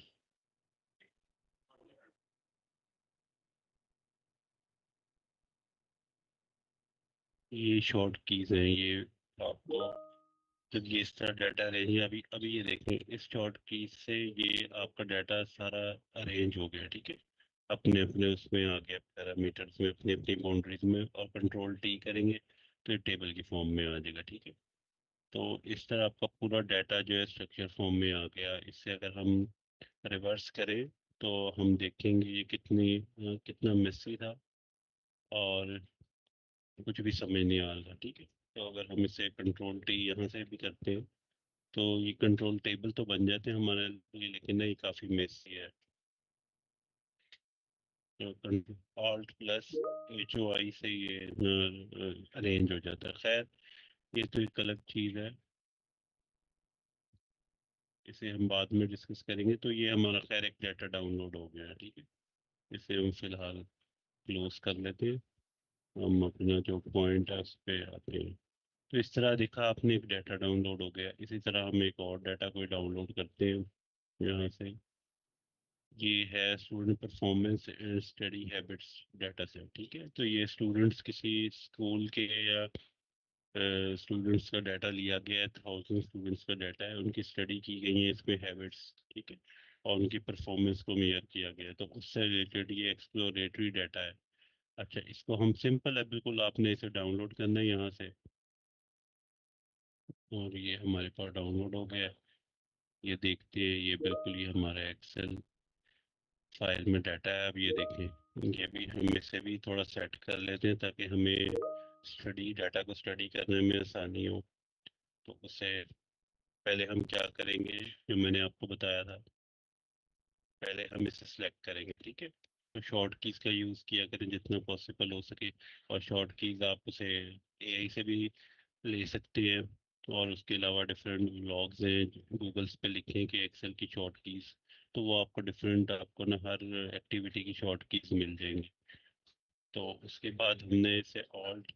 ये शॉर्ट कीज हैं। ये आपको जब ये इस तरह डाटा अरेंज है, अभी अभी ये देखें, इस शॉर्ट की से ये आपका डाटा सारा अरेंज हो गया, ठीक है। अपने अपने उसमें आ गया, पैरामीटर्स में अपनी अपनी बाउंड्रीज में, और कंट्रोल टी करेंगे तो ये टेबल की फॉर्म में आ जाएगा, ठीक है। तो इस तरह आपका पूरा डाटा जो है स्ट्रक्चर फॉर्म में आ गया। इससे अगर हम रिवर्स करें तो हम देखेंगे ये कितना मेसी था और कुछ भी समझ नहीं आ रहा, ठीक है। तो अगर हम इसे कंट्रोल टी यहाँ से भी करते हैं तो ये कंट्रोल टेबल तो बन जाते हैं हमारे लिए, लेकिन ना ये काफी मेसी है। तो ऑल्ट प्लस एच ओ आई से ये अरेंज हो जाता है। खैर, ये तो एक अलग चीज है, इसे हम बाद में डिस्कस करेंगे। तो ये हमारा खैर एक डाटा डाउनलोड हो गया है, ठीक है। इसे हम फिलहाल क्लोज कर लेते हैं। हम अपना जो पॉइंट है उस पे आते हैं। तो इस तरह देखा आपने, एक डाटा डाउनलोड हो गया। इसी तरह हम एक और डाटा कोई डाउनलोड करते हैं यहाँ से। ये है student performance and study habits data set, ठीक है। तो ये स्टूडेंट्स किसी स्कूल के या स्टूडेंट्स का डाटा लिया गया है। 1000 स्टूडेंट्स का डाटा है, उनकी स्टडी की गई है इसमें हैबिट्स, ठीक है। और उनकी परफॉर्मेंस को मेजर किया गया है, तो उससे रिलेटेड ये एक्सप्लोरेटरी डाटा है। अच्छा, इसको हम सिंपल है बिल्कुल, आपने इसे डाउनलोड करना है यहाँ से। और ये हमारे पास डाउनलोड हो गया है। ये देखते हैं, ये बिल्कुल ये हमारा एक्सेल फाइल में डाटा है। अब ये देखें, ये भी हम इसे भी थोड़ा सेट कर लेते हैं ताकि हमें स्टडी डाटा को स्टडी करने में आसानी हो। तो उसे पहले हम क्या करेंगे, जो मैंने आपको बताया था, पहले हम इसे सेलेक्ट करेंगे, ठीक है। तो शॉर्ट कीज का यूज़ किया करें जितना पॉसिबल हो सके। और शॉर्ट कीज आप उसे एआई से भी ले सकते हैं। और उसके अलावा डिफरेंट व्लॉग्स हैं, गूगल्स पे लिखें कि एक्सेल की शॉर्ट कीज, तो वो आपको डिफरेंट, आपको ना हर एक्टिविटी की शॉर्ट कीज मिल जाएंगी। तो उसके बाद हमने इसे ऑल्ट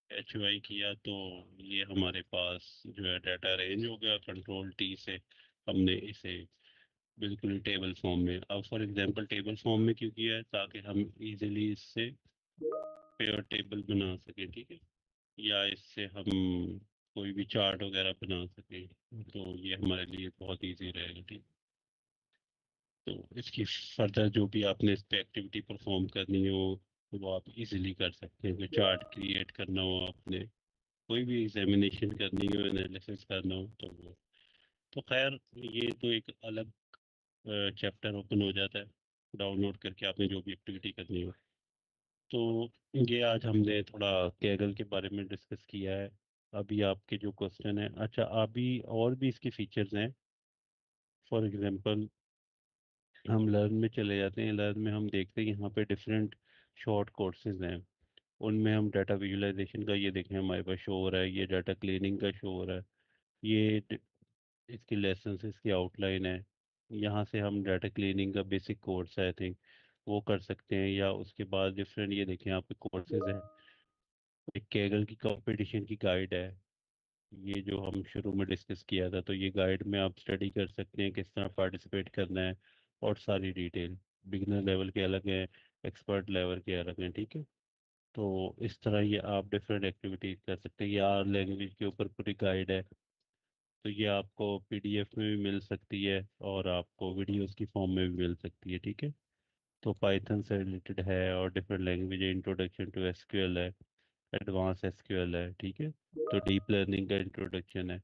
एच वाई किया तो ये हमारे पास जो है डाटा अरेंज हो गया। कंट्रोल टी से हमने इसे बिल्कुल ही टेबल फॉर्म में, अब फॉर एग्जांपल टेबल फॉर्म में क्यों किया है, ताकि हम इजीली इससे पेयर टेबल बना सके, ठीक है। या इससे हम कोई भी चार्ट वगैरह बना सके, तो ये हमारे लिए बहुत इजी रहेगा, ठीक। तो इसकी फर्दर जो भी आपने इस पे एक्टिविटी परफॉर्म करनी हो वो आप इजीली कर सकते हैं। कोई चार्ट क्रिएट करना हो आपने, कोई भी एग्जामिनेशन करनी हो, एनालिसिस करना हो, तो वो, तो खैर ये तो एक अलग चैप्टर ओपन हो जाता है डाउनलोड करके आपने जो भी एक्टिविटी करनी हो। तो ये आज हमने थोड़ा कैगल के बारे में डिस्कस किया है। अभी आपके जो क्वेश्चन है, अच्छा अभी और भी इसके फीचर्स हैं। फॉर एग्जांपल हम लर्न में चले जाते हैं। लर्न में हम देखते हैं यहाँ पे डिफरेंट शॉर्ट कोर्सेज हैं। उनमें हम डाटा विजुअलाइजेशन का ये देखें हमारे पास शो हो रहा है, ये डाटा क्लीनिंग का शो हो रहा है, ये इसकी लेसन्स, इसकी आउटलाइन है। यहाँ से हम डाटा क्लीनिंग का बेसिक कोर्स है आई थिंक वो कर सकते हैं। या उसके बाद डिफरेंट ये देखें यहाँ पे कोर्सेज हैं। एक कैगल की कंपटीशन की गाइड है, ये जो हम शुरू में डिस्कस किया था, तो ये गाइड में आप स्टडी कर सकते हैं किस तरह पार्टिसिपेट करना है। और सारी डिटेल, बिगिनर लेवल के अलग हैं, एक्सपर्ट लेवल के अलग हैं, ठीक है। तो इस तरह ये आप डिफरेंट एक्टिविटीज कर सकते हैं। ये आर लैंग्वेज के ऊपर पूरी गाइड है, तो ये आपको पीडीएफ में भी मिल सकती है और आपको वीडियोस की फॉर्म में भी मिल सकती है, ठीक है। तो पाइथन से रिलेटेड है और different language, introduction to SQL है, एडवांस एसक्यूएल है, ठीक है। तो डीप लर्निंग का इंट्रोडक्शन है।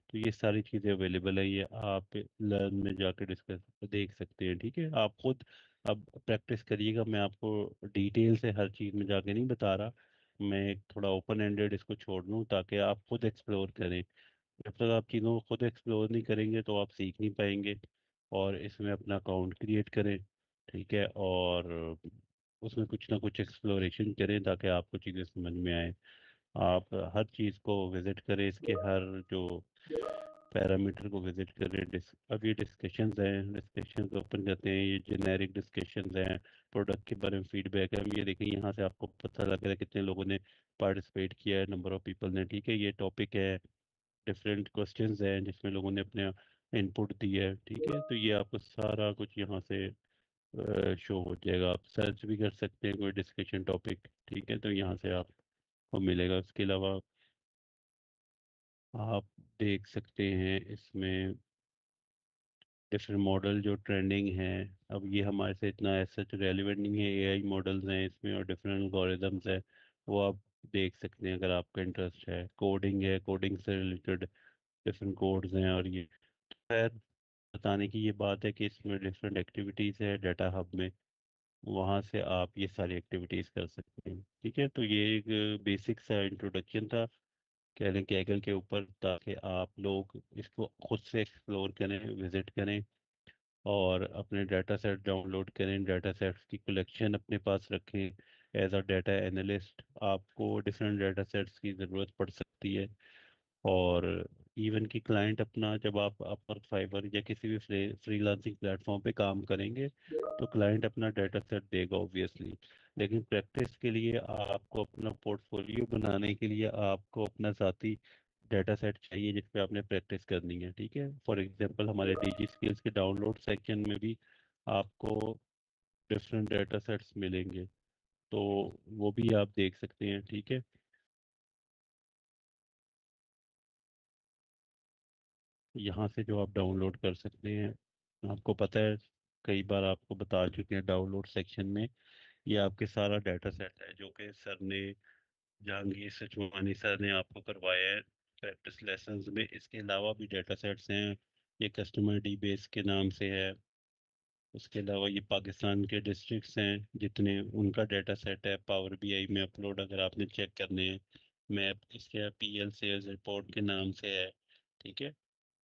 तो ये सारी चीज़ें अवेलेबल है, ये आप लर्न में जाकर डिस्कस देख सकते हैं, ठीक है। आप खुद अब प्रैक्टिस करिएगा, मैं आपको डिटेल से हर चीज़ में जाके नहीं बता रहा। मैं एक थोड़ा ओपन एंडेड इसको छोड़ दूँ ताकि आप खुद एक्सप्लोर करें। जब तक आप चीज़ों को खुद एक्सप्लोर नहीं करेंगे तो आप सीख नहीं पाएंगे। और इसमें अपना अकाउंट क्रिएट करें, ठीक है। और उसमें कुछ ना कुछ एक्सप्लोरेशन करें ताकि आपको चीज़ें समझ में आए। आप हर चीज़ को विजिट करें, इसके हर जो पैरामीटर को विजिट करें। अब ये डिस्कशंस हैं, डिस्कशंस ओपन करते हैं, ये जेनेरिक डिस्कशंस हैं, प्रोडक्ट के बारे में फीडबैक है। हम ये देखें, यहाँ से आपको पता लग रहा है कितने लोगों ने पार्टिसिपेट किया है, नंबर ऑफ पीपल ने। ठीक है, ये टॉपिक है, डिफरेंट क्वेश्चंस हैं जिसमें लोगों ने अपने इनपुट दिया है। ठीक है, तो ये आपको सारा कुछ यहाँ से शो हो जाएगा। आप सर्च भी कर सकते हैं कोई डिस्कशन टॉपिक। ठीक है, तो यहाँ से आपको मिलेगा। उसके अलावा आप देख सकते हैं इसमें डिफरेंट मॉडल जो ट्रेंडिंग है। अब ये हमारे से इतना सच रेलिवेंट नहीं है, एआई मॉडल्स हैं इसमें और डिफरेंट एल्गोरिदम्स है, वो आप देख सकते हैं अगर आपका इंटरेस्ट है। कोडिंग है, कोडिंग से रिलेटेड डिफरेंट कोड्स हैं। और ये खैर बताने की ये बात है कि इसमें डिफरेंट एक्टिविटीज़ है डाटा हब में, वहाँ से आप ये सारी एक्टिविटीज़ कर सकते हैं। ठीक है, तो ये एक बेसिक सा इंट्रोडक्शन था कह लें कैगल के ऊपर, ताकि आप लोग इसको खुद से एक्सप्लोर करें, विजिट करें और अपने डाटा सेट डाउनलोड करें, डाटा सेट्स की कलेक्शन अपने पास रखें। एज अ डाटा एनालिस्ट आपको डिफरेंट डाटा सेट्स की ज़रूरत पड़ सकती है। और इवन की क्लाइंट अपना, जब आप अपवर्क, फाइवर या किसी भी फ्रीलांसिंग प्लेटफॉर्म पे काम करेंगे तो क्लाइंट अपना डाटा सेट देगा ऑब्वियसली। लेकिन प्रैक्टिस के लिए आपको अपना पोर्टफोलियो बनाने के लिए आपको अपना साथी डाटा सेट चाहिए जिस पे आपने प्रैक्टिस करनी है। ठीक है, फॉर एग्जांपल हमारे डीजी स्किल्स के डाउनलोड सेक्शन में भी आपको डिफरेंट डाटा सेट्स मिलेंगे, तो वो भी आप देख सकते हैं। ठीक है, यहाँ से जो आप डाउनलोड कर सकते हैं, आपको पता है कई बार आपको बता चुके हैं डाउनलोड सेक्शन में, ये आपके सारा डाटा सेट है जो कि सर ने, जहांगीर सचवानी सर ने आपको करवाया है प्रैक्टिस लेसन्स में। इसके अलावा भी डाटा सेट्स हैं, ये कस्टमर डी बेस के नाम से है। उसके अलावा ये पाकिस्तान के डिस्ट्रिक्ट्स हैं जितने, उनका डाटा सेट है पावर बीआई में अपलोड, अगर आपने चेक करने हैं। मैप इसके पीएल सेल्स रिपोर्ट के नाम से है। ठीक है,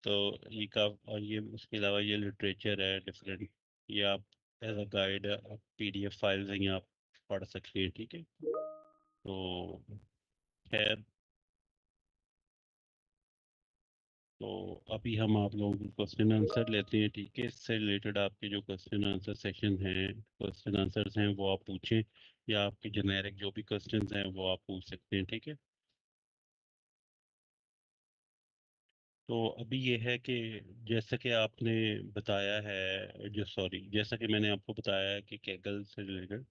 तो ये का, और ये उसके अलावा ये लिटरेचर है डिफरेंट, ये आप as a guide PDF files हैं, ये आप पढ़ सकते हैं। ठीक है, तो खैर, तो अभी हम आप लोगों के क्वेश्चन आंसर लेते हैं। ठीक है, इससे रिलेटेड आपके जो क्वेश्चन आंसर सेशन हैं, क्वेश्चन आंसर्स हैं, वो आप पूछें, या आपके जेनेरिक जो भी क्वेश्चंस हैं वो आप पूछ सकते हैं। ठीक है, तो अभी ये है कि जैसा कि आपने बताया है, जो सॉरी जैसा कि मैंने आपको बताया है कि कैगल से रिलेटेड,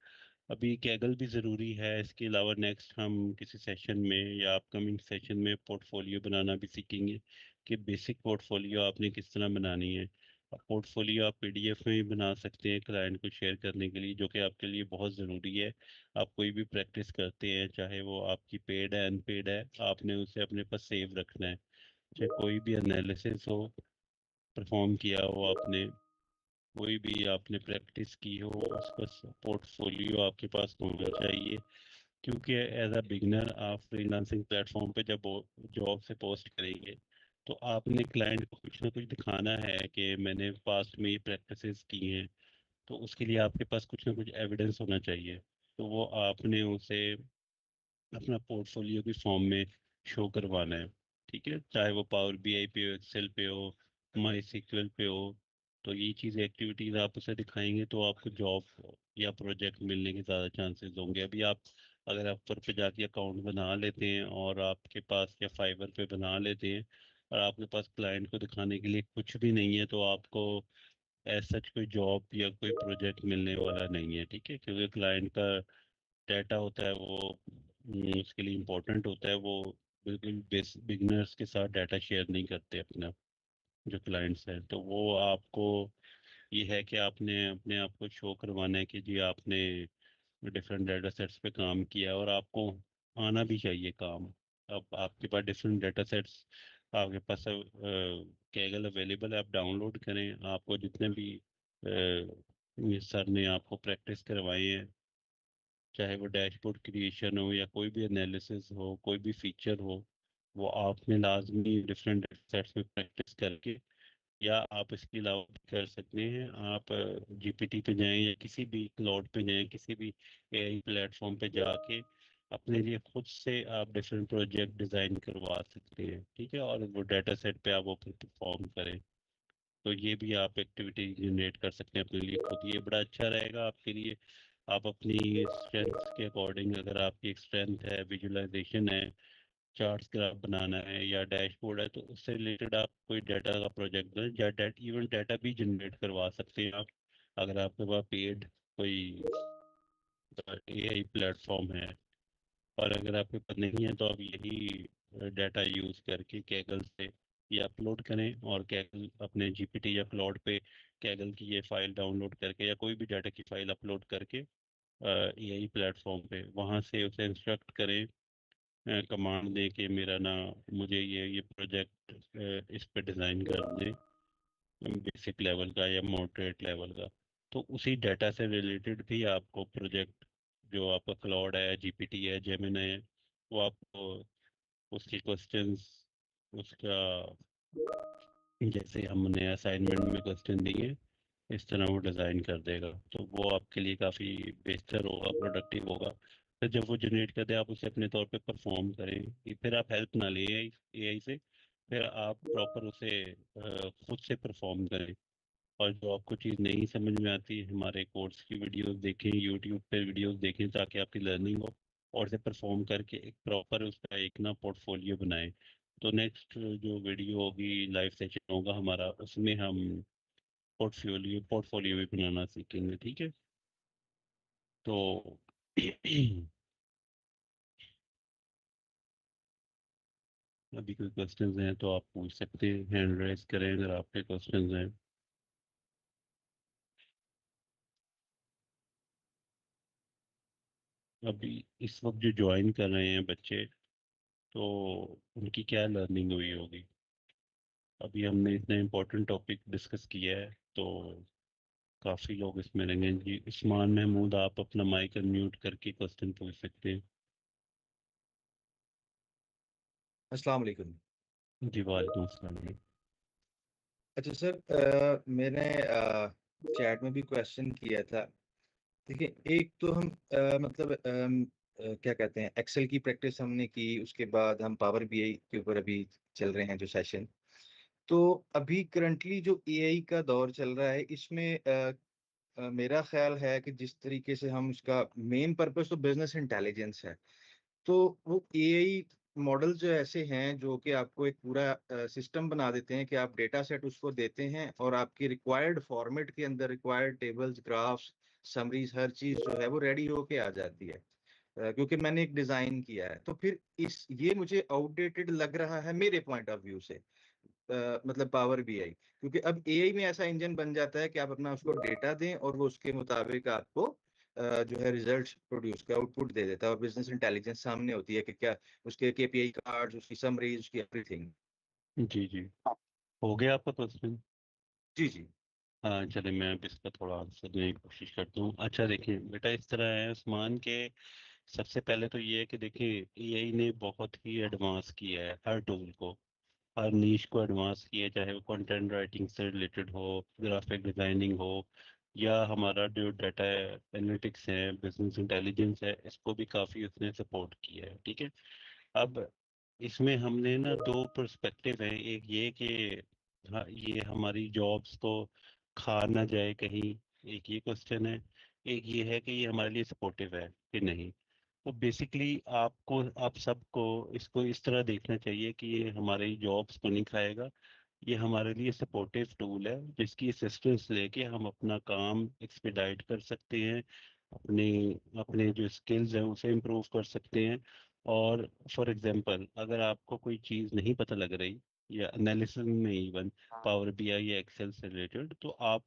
अभी कैगल भी ज़रूरी है। इसके अलावा नेक्स्ट हम किसी सेशन में या अपकमिंग सेशन में पोर्टफोलियो बनाना भी सीखेंगे कि बेसिक पोर्टफोलियो आपने किस तरह बनानी है। पोर्टफोलियो आप पीडीएफ में भी बना सकते हैं क्लाइंट को शेयर करने के लिए, जो कि आपके लिए बहुत ज़रूरी है। आप कोई भी प्रैक्टिस करते हैं, चाहे वो आपकी पेड है अनपेड है, आपने उसे अपने पास सेव रखना है। चाहे कोई भी एनालिसिस हो, परफॉर्म किया हो आपने, कोई भी आपने प्रैक्टिस की हो, उसका पोर्टफोलियो आपके पास होना चाहिए। क्योंकि एज अ बिगनर आप फ्रीलांसिंग प्लेटफॉर्म पे जब जॉब से पोस्ट करेंगे तो आपने क्लाइंट को कुछ ना कुछ दिखाना है कि मैंने पास्ट में ये प्रैक्टिसेस की हैं। तो उसके लिए आपके पास कुछ ना कुछ एविडेंस होना चाहिए, तो वो आपने उसे अपना पोर्टफोलियो की फॉर्म में शो करवाना है। ठीक है, चाहे वो पावर बीआई पे हो, एक्सेल पे हो, माई सीक्वल पे हो। तो ये चीज़ एक्टिविटीज आप उसे दिखाएंगे तो आपको जॉब या प्रोजेक्ट मिलने के ज़्यादा चांसेस होंगे। अभी आप अगर आप पर पे जाके अकाउंट बना लेते हैं और आपके पास, या फाइवर पे बना लेते हैं और आपके पास क्लाइंट को दिखाने के लिए कुछ भी नहीं है, तो आपको एज सच कोई जॉब या कोई प्रोजेक्ट मिलने वाला नहीं है। ठीक है, क्योंकि क्लाइंट का डाटा होता है वो उसके लिए इम्पोर्टेंट होता है। वो बिल्कुल बिगनर्स के साथ डाटा शेयर नहीं करते अपना, जो क्लाइंट्स हैं। तो वो आपको, ये है कि आपने अपने आप को शो करवाना है कि जी आपने डिफरेंट डाटा सेट्स पे काम किया, और आपको आना भी चाहिए काम। अब आपके पास डिफरेंट डाटा सेट्स, आपके पास कैगल अवेलेबल है, आप डाउनलोड करें। आपको जितने भी ये सर ने आपको प्रैक्टिस करवाए हैं, चाहे वो डैशबोर्ड क्रिएशन हो या कोई भी एनालिसिस हो, कोई भी फीचर हो, वो आपने लाजमी डिफरेंट सेट्स में प्रैक्टिस करके, या आप इसके अलावा भी कर सकते हैं। आप जीपीटी पे जाएं या किसी भी क्लाउड पे जाएं, किसी भी एआई प्लेटफॉर्म पे जाके अपने लिए खुद से आप डिफरेंट प्रोजेक्ट डिज़ाइन करवा सकते हैं, ठीक है, और वो डाटा सेट पे आप वो परफॉर्म करें। तो ये भी आप एक्टिविटी जनरेट कर सकते हैं अपने लिए खुद, ये बड़ा अच्छा रहेगा आपके लिए। आप अपनी स्ट्रेंथ के अकॉर्डिंग, अगर आपकी एक स्ट्रेंथ है विजुअलाइजेशन है, चार्ट्स ग्राफ बनाना है या डैशबोर्ड है, तो उससे रिलेटेड आप कोई डाटा का प्रोजेक्ट दें, या इवन डाटा भी जनरेट करवा सकते हैं आप, अगर आपके पास पेड कोई एआई प्लेटफॉर्म है। और अगर आपके पास नहीं है तो आप यही डाटा यूज़ करके कैगल से ये अपलोड करें, और कैगल अपने जीपीटी या क्लाउड पे कैगल की ये फाइल डाउनलोड करके या कोई भी डाटा की फाइल अपलोड करके एआई प्लेटफॉर्म पे वहाँ से उसे इंस्ट्रक्ट करें, कमांड दें कि मेरा ना मुझे ये प्रोजेक्ट इस पे डिज़ाइन कर दें, बेसिक लेवल का या मॉडरेट लेवल का। तो उसी डाटा से रिलेटेड भी आपको प्रोजेक्ट, जो आपका क्लाउड है, जीपीटी है, जेमिनी है, वो आपको उसके क्वेश्चंस, उसका जैसे हमने असाइनमेंट में क्वेश्चन दिए इस तरह वो डिज़ाइन कर देगा। तो वो आपके लिए काफ़ी बेहतर होगा, प्रोडक्टिव होगा। फिर जब वो जनरेट कर दे आप उसे अपने तौर पे परफॉर्म करें, फिर आप हेल्प ना लें एआई से, फिर आप प्रॉपर उसे खुद से परफॉर्म करें। और जो आपको चीज़ नहीं समझ में आती, हमारे कोर्स की वीडियोस देखें, यूट्यूब पे वीडियोस देखें, ताकि आपकी लर्निंग हो, और से परफॉर्म करके एक प्रॉपर उसका एक ना पोर्टफोलियो बनाएं। तो नेक्स्ट जो वीडियो होगी, लाइव सेशन होगा हमारा, उसमें हम पोर्टफोलियो भी बनाना सीखेंगे, ठीक है। तो अभी कोई क्वेश्चंस हैं तो आप पूछ सकते हैं, हैंड रेज करें अगर आपके क्वेश्चंस हैं। अभी इस वक्त जो ज्वाइन कर रहे हैं बच्चे, तो उनकी क्या लर्निंग हुई होगी? अभी हमने इतना इम्पोर्टेंट टॉपिक डिस्कस किया है, तो काफ़ी लोग इसमें रहेंगे जी। उस्मान महमूद, आप अपना माइक अनम्यूट करके क्वेश्चन पूछ सकते हैं। अस्सलाम वालेकुम। जी वालेकुम अस्सलाम। अच्छा सर, मैंने चैट में भी क्वेश्चन किया था। देखिए, एक तो हम मतलब क्या कहते हैं, एक्सेल की प्रैक्टिस हमने की, उसके बाद हम पावर बीआई के ऊपर अभी चल रहे हैं जो सेशन। तो अभी करंटली जो एआई का दौर चल रहा है, इसमें मेरा ख्याल है कि जिस तरीके से हम उसका मेन पर्पस तो बिजनेस इंटेलिजेंस है। तो वो एआई मॉडल जो ऐसे हैं जो कि आपको एक पूरा सिस्टम बना देते हैं कि आप डेटा सेट उसको देते हैं और आपकी रिक्वायर्ड फॉर्मेट के अंदर रिक्वायर्ड टेबल्स, ग्राफ्स, समरीज, हर चीज जो है वो रेडी होके आ जाती है। क्योंकि मैंने एक डिजाइन किया है, तो फिर इस ये मुझे आउटडेटेड लग रहा है मेरे पॉइंट ऑफ व्यू से। मतलब पावर बीआई, क्योंकि अब एआई में ऐसा इंजन बन जाता है कि आप अपना उसको डेटा दें और वो उसके मुताबिक आपको जो है रिजल्ट प्रोड्यूस का आउटपुट दे देता है, और बिजनेस इंटेलिजेंस सामने होती है कि क्या उसके केपीआई कार्ड्स, उसकी समरीज, उसकी एवरीथिंग। जी जी, हो गया आपका क्वेश्चन? जी जी। हाँ चले, मैं अब इसका थोड़ा आंसर देने की कोशिश करता हूँ। अच्छा देखिए बेटा, इस तरह है उस्मान के, सबसे पहले तो ये है कि देखिए एआई ने बहुत ही एडवांस किया है हर टूल को, हर नीश को एडवांस किया है, चाहे वो कंटेंट राइटिंग से रिलेटेड हो, ग्राफिक डिजाइनिंग हो, या हमारा जो डाटा एनालिटिक्स है, बिजनेस इंटेलिजेंस है, इसको भी काफ़ी उसने सपोर्ट किया है, ठीक है। अब इसमें हमने ना दो पर्सपेक्टिव है, एक ये कि हाँ ये हमारी जॉब्स को खा ना जाए कहीं, एक ये क्वेश्चन है। एक ये है कि ये हमारे लिए सपोर्टिव है कि नहीं। तो बेसिकली आपको, आप सबको इसको इस तरह देखना चाहिए कि ये हमारी जॉब्स को नहीं खाएगा, ये हमारे लिए सपोर्टिव टूल है, जिसकी असिस्टेंस लेके हम अपना काम एक्सपीडाइट कर सकते हैं, अपने अपने जो स्किल्स हैं उसे इम्प्रूव कर सकते हैं। और फॉर एग्जांपल, अगर आपको कोई चीज़ नहीं पता लग रही, या एनालिसिस में इवन पावर बीआई या एक्सेल से रिलेटेड, तो आप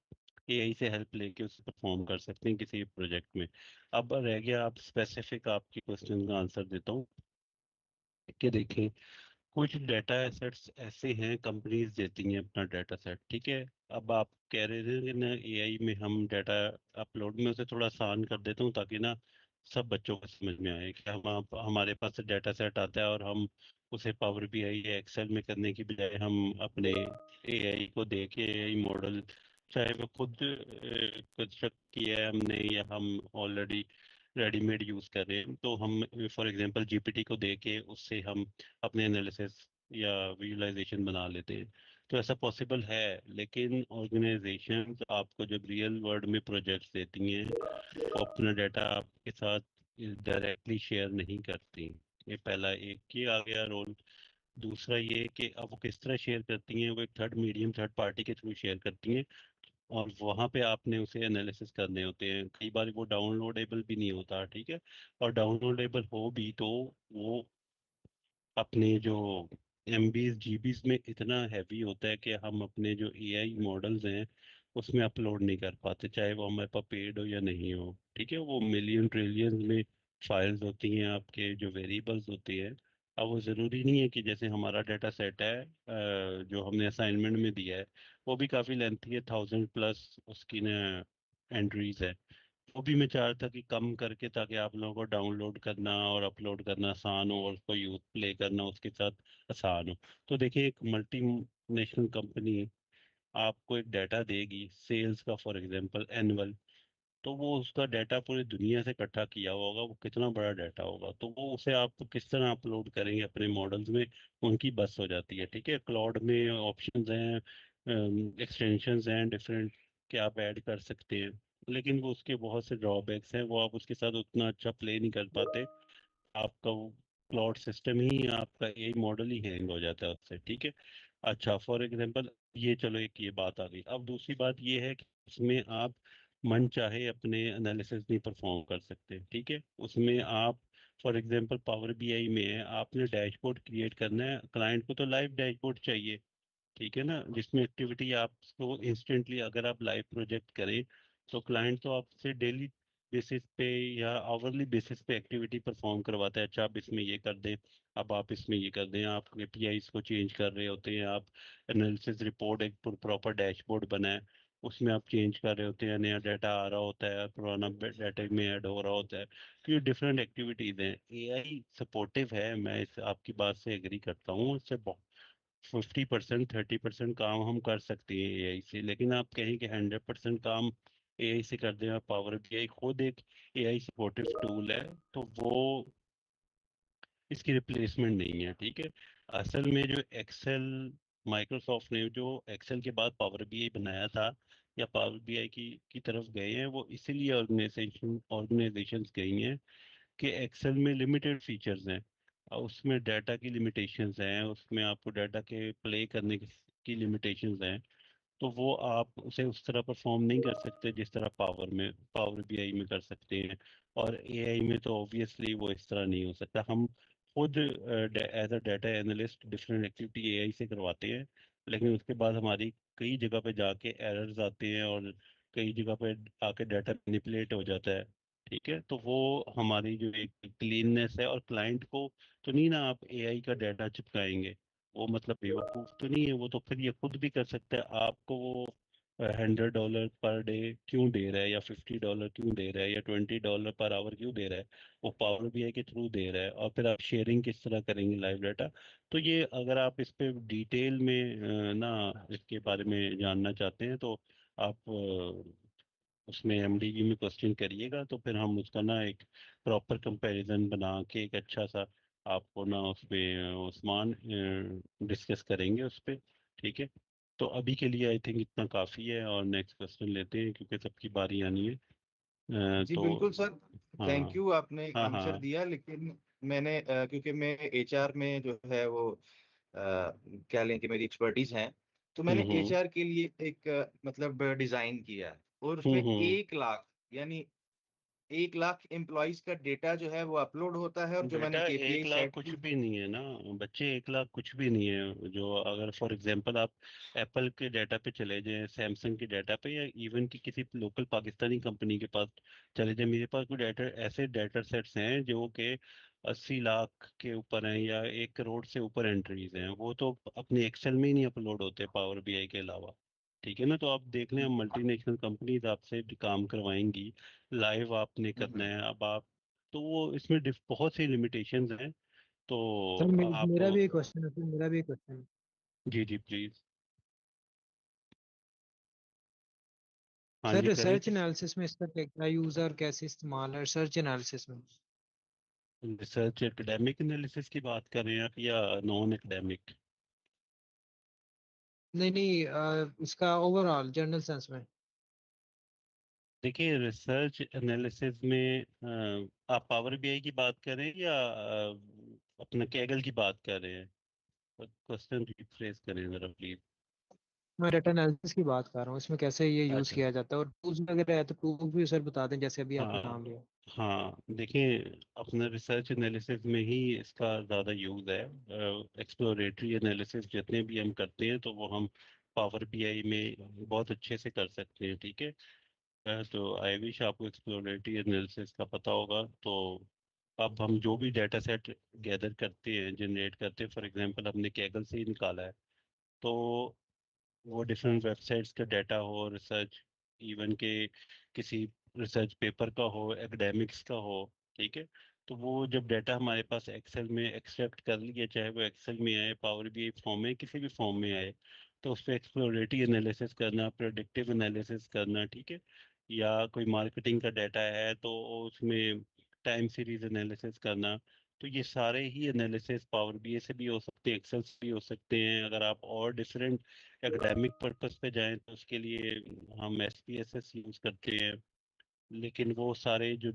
एआई से हेल्प लेके उसे परफॉर्म कर सकते हैं किसी प्रोजेक्ट में। अब रह गया, आप स्पेसिफिक आपके क्वेश्चन का आंसर देता हूँ कि देखिए कुछ डाटा एसेट्स ऐसे हैं, कंपनीज देती हैं अपना डाटा सेट, ठीक है। अब आप कह रहे थे कि ना एआई में हम डाटा अपलोड में उसे थोड़ा आसान कर देता हूँ, ताकि ना सब बच्चों को समझ में आए कि हमारे पास डाटा सेट आता है और हम उसे पावर बीआई या एक्सेल में करने की बजाय हम अपने एआई को दे के एआई मॉडल, चाहे वो खुद कंस्ट्रक्ट किया है हमने या हम ऑलरेडी रेडीमेड यूज़ कर रहे हैं, तो हम फॉर एग्जांपल जीपीटी को दे के उससे हम अपने एनालिसिस या विजुअलाइजेशन बना लेते हैं। तो ऐसा पॉसिबल है, लेकिन ऑर्गेनाइजेशन आपको जब रियल वर्ल्ड में प्रोजेक्ट्स देती हैं, वो अपना डाटा आपके साथ डायरेक्टली शेयर नहीं करती। ये पहला एक ये आ गया रोल। दूसरा ये कि अब वो किस तरह शेयर करती हैं, वो एक थर्ड पार्टी के थ्रू शेयर करती हैं, और वहाँ पे आपने उसे एनालिसिस करने होते हैं। कई बार वो डाउनलोडेबल भी नहीं होता, ठीक है, और डाउनलोडेबल हो भी तो वो अपने जो एमबीज जीबीज में इतना हैवी होता है कि हम अपने जो एआई मॉडल्स हैं उसमें अपलोड नहीं कर पाते, चाहे वो हमारे पास पेड हो या नहीं हो, ठीक है। वो मिलियन ट्रिलियन में फाइल्स होती हैं, आपके जो वेरिएबल्स होती है। अब वो ज़रूरी नहीं है कि जैसे हमारा डाटा सेट है जो हमने असाइनमेंट में दिया है, वो भी काफ़ी लेंथी है, 1000+ उसकी ना एंट्रीज है। वो भी मैं चाह रहा था कि कम करके, ताकि आप लोगों को डाउनलोड करना और अपलोड करना आसान हो, और उसको यूथ प्ले करना उसके साथ आसान हो। तो देखिए, एक मल्टी नेशनल कंपनी आपको एक डाटा देगी सेल्स का, फॉर एग्जांपल एनुअल, तो वो उसका डाटा पूरी दुनिया से इकट्ठा किया हुआ होगा, वो कितना बड़ा डाटा होगा, तो वो उसे आप किस तरह अपलोड करेंगे अपने मॉडल्स में, उनकी बस हो जाती है, ठीक है। क्लाउड में ऑप्शंस हैं, एक्सटेंशंस हैं डिफरेंट कि आप ऐड कर सकते हैं, लेकिन वो उसके बहुत से ड्रॉबैक्स हैं, वो आप उसके साथ उतना अच्छा प्ले नहीं कर पाते। आपका वो क्लाउड सिस्टम ही, आपका एआई मॉडल ही हैंग हो जाता है उससे, ठीक है। अच्छा, फॉर एग्जांपल ये, चलो एक ये बात आ गई। अब दूसरी बात ये है कि उसमें आप मन चाहे अपने एनालिसिस नहीं परफॉर्म कर सकते, ठीक है। उसमें आप फॉर एग्जांपल पावर बीआई में है, आपने डैशबोर्ड क्रिएट करना है, क्लाइंट को तो लाइव डैशबोर्ड चाहिए, ठीक है ना, जिसमें एक्टिविटी आपको इंस्टेंटली, अगर आप लाइव प्रोजेक्ट करें तो क्लाइंट तो आपसे डेली बेसिस पे या आवरली बेसिस पे एक्टिविटी परफॉर्म करवाता है। अच्छा, आप इसमें ये कर दें, अब आप इसमें ये कर दें, आप एपीआईज को चेंज कर रहे होते हैं, आप एनालिसिस रिपोर्ट, एक प्रॉपर डैशबोर्ड बना है, उसमें आप चेंज कर रहे होते हैं, नया डाटा आ रहा होता है, पुराना डाटा में ऐड हो रहा होता है, तो ये डिफरेंट एक्टिविटीज हैं। एआई सपोर्टिव है, मैं इस आपकी बात से एग्री करता हूँ, इससे 50% 30% काम हम कर सकते हैं एआई से, लेकिन आप कहें कि 100% काम एआई से कर दें, आप पावर बीआई खुद एक एआई सपोर्टिव टूल है, तो वो इसकी रिप्लेसमेंट नहीं है, ठीक है। असल में जो एक्सेल, माइक्रोसॉफ्ट ने जो एक्सेल के बाद पावर बीआई बनाया था, या पावर बीआई की तरफ गए हैं, वो इसीलिए ऑर्गेनाइजेशंस गई हैं कि एक्सेल में लिमिटेड फीचर्स हैं, और उसमें डाटा की लिमिटेशंस हैं, उसमें आपको डाटा के प्ले करने की लिमिटेशंस हैं, तो वो आप उसे उस तरह परफॉर्म नहीं कर सकते जिस तरह पावर बीआई में कर सकते हैं। और एआई में तो ऑब्वियसली वो इस तरह नहीं हो सकता। हम खुद as a data analyst different activity AI से करवाते हैं, लेकिन उसके बाद हमारी कई जगह पे जाके एरर्स आते हैं, और कई जगह पे आके डाटा मैनिपुलेट हो जाता है, ठीक है। तो वो हमारी जो एक क्लीननेस है, और क्लाइंट को तो नहीं ना आप एआई का डाटा चिपकाएंगे, वो मतलब बेवकूफ तो नहीं है, वो तो फिर ये खुद भी कर सकता है। आपको वो $100 पर डे क्यों दे रहा है, या $50 क्यों दे रहा है, या $20 पर आवर क्यों दे रहा है, वो पावर बीआई के थ्रू दे रहा है। और फिर आप शेयरिंग किस तरह करेंगे लाइव डाटा। तो ये अगर आप इस पे डिटेल में ना इसके बारे में जानना चाहते हैं, तो आप उसमें एमडीजी में क्वेश्चन करिएगा, तो फिर हम उसका ना एक प्रॉपर कंपैरिजन बना के एक अच्छा सा आपको ना उसमें उस्मान डिस्कस करेंगे उस पे, ठीक है। तो अभी के लिए आई थिंक इतना काफ़ी है, और नेक्स्ट क्वेश्चन लेते हैं क्योंकि सबकी बारी आनी है। जी तो बिल्कुल सर। थैंक हाँ, यू, आपने हाँ, आंसर हाँ। दिया, लेकिन मैंने क्योंकि मैं एचआर में जो है वो क्या लें कि मेरी एक्सपर्टीज है, तो मैंने हम्म, एचआर के लिए एक मतलब डिजाइन किया है, और उसमें हम्म। 1 लाख, यानी 1 लाख एम्प्लॉयज का डेटा जो है वो अपलोड होता है, और जो बेटा, मैंने केपीआई 1 लाख सेट कुछ की। भी नहीं है ना बच्चे, 1 लाख कुछ भी नहीं है। जो अगर फॉर एग्जांपल आप एप्पल के डाटा पे चले जाएं, सैमसंग के डाटा पे, या इवन की किसी लोकल पाकिस्तानी कंपनी के पास चले जाएं, मेरे पास कोई डाटा, ऐसे डाटा सेट्स हैं जो कि 80 लाख के ऊपर हैं, या 1 करोड़ से ऊपर एंट्रीज हैं, वो तो अपने एक्सेल में ही नहीं अपलोड होते पावर बीआई के अलावा, ठीक है ना। तो आप देख लें, मल्टीनेशनल कंपनीज आपसे भी काम करवाएंगी, लाइव आपने करना हम्म। है। अब आप, तो वो इसमें बहुत सी लिमिटेशंस हैं, तो सर आप, मेरा भी एक क्वेश्चन है, सर मेरा भी एक क्वेश्चन है। जी जी प्लीज। हाँ सर जी, करें। रिसर्च एनालिसिस में इसका क्या यूज है और कैसे इस्तेमाल है रिसर्च एनालिसिस में? रिसर्च एकेडमिक एनालिसिस की बात कर रहे हैं आप या नॉन एकेडमिक? नहीं नहीं, इसका ओवरऑल जनरल सेंस में। देखिए, रिसर्च एनालिसिस में आप पावर बीआई की बात कर रहे हैं या अपना कैगल की बात कर रहे हैं? क्वेश्चन रिफ्रेश करें जरा प्लीज। मैं डेटा एनालिसिस की बात कर रहा हूँ, इसमें कैसे ये यूज अच्छा। किया जाता है और टूल्स वगैरह है तो टूल्स भी सर बता दें जैसे अभी आपने हाँ नाम लिया। हाँ, देखिए, अपना रिसर्च एनालिसिस में ही इसका ज़्यादा यूज है। एक्सप्लोरेटरी एनालिसिस जितने भी हम करते हैं तो वो हम पावर बीआई में बहुत अच्छे से कर सकते हैं, ठीक है। तो आई विश आपको एक्सप्लोरेटरी एनालिसिस का पता होगा। तो अब हम जो भी डाटा सेट गैदर करते हैं, जनरेट करते हैं, फॉर एग्जांपल हमने कैगल से ही निकाला है, तो वो डिफरेंट वेबसाइट्स का डाटा हो, रिसर्च, इवन के किसी रिसर्च पेपर का हो, एकेडमिक्स का हो, ठीक है। तो वो जब डाटा हमारे पास एक्सेल में एक्सट्रैक्ट कर लिया, चाहे वो एक्सेल में आए, पावर बीआई फॉर्म में, किसी भी फॉर्म में आए, तो उस पर एक्सप्लोरेटरी एनालिसिस करना, प्रेडिक्टिव एनालिसिस करना, ठीक है। या कोई मार्केटिंग का डाटा है तो उसमें टाइम सीरीज एनालिसिस करना। तो ये सारे ही एनालिसिस पावर बीआई से भी हो सकते हैं, एक्सेल से भी हो सकते हैं। अगर आप और डिफरेंट एकेडमिक पर्पस पे जाएं तो उसके लिए हम एसपीएसएस यूज करते हैं। लेकिन वो सारे जो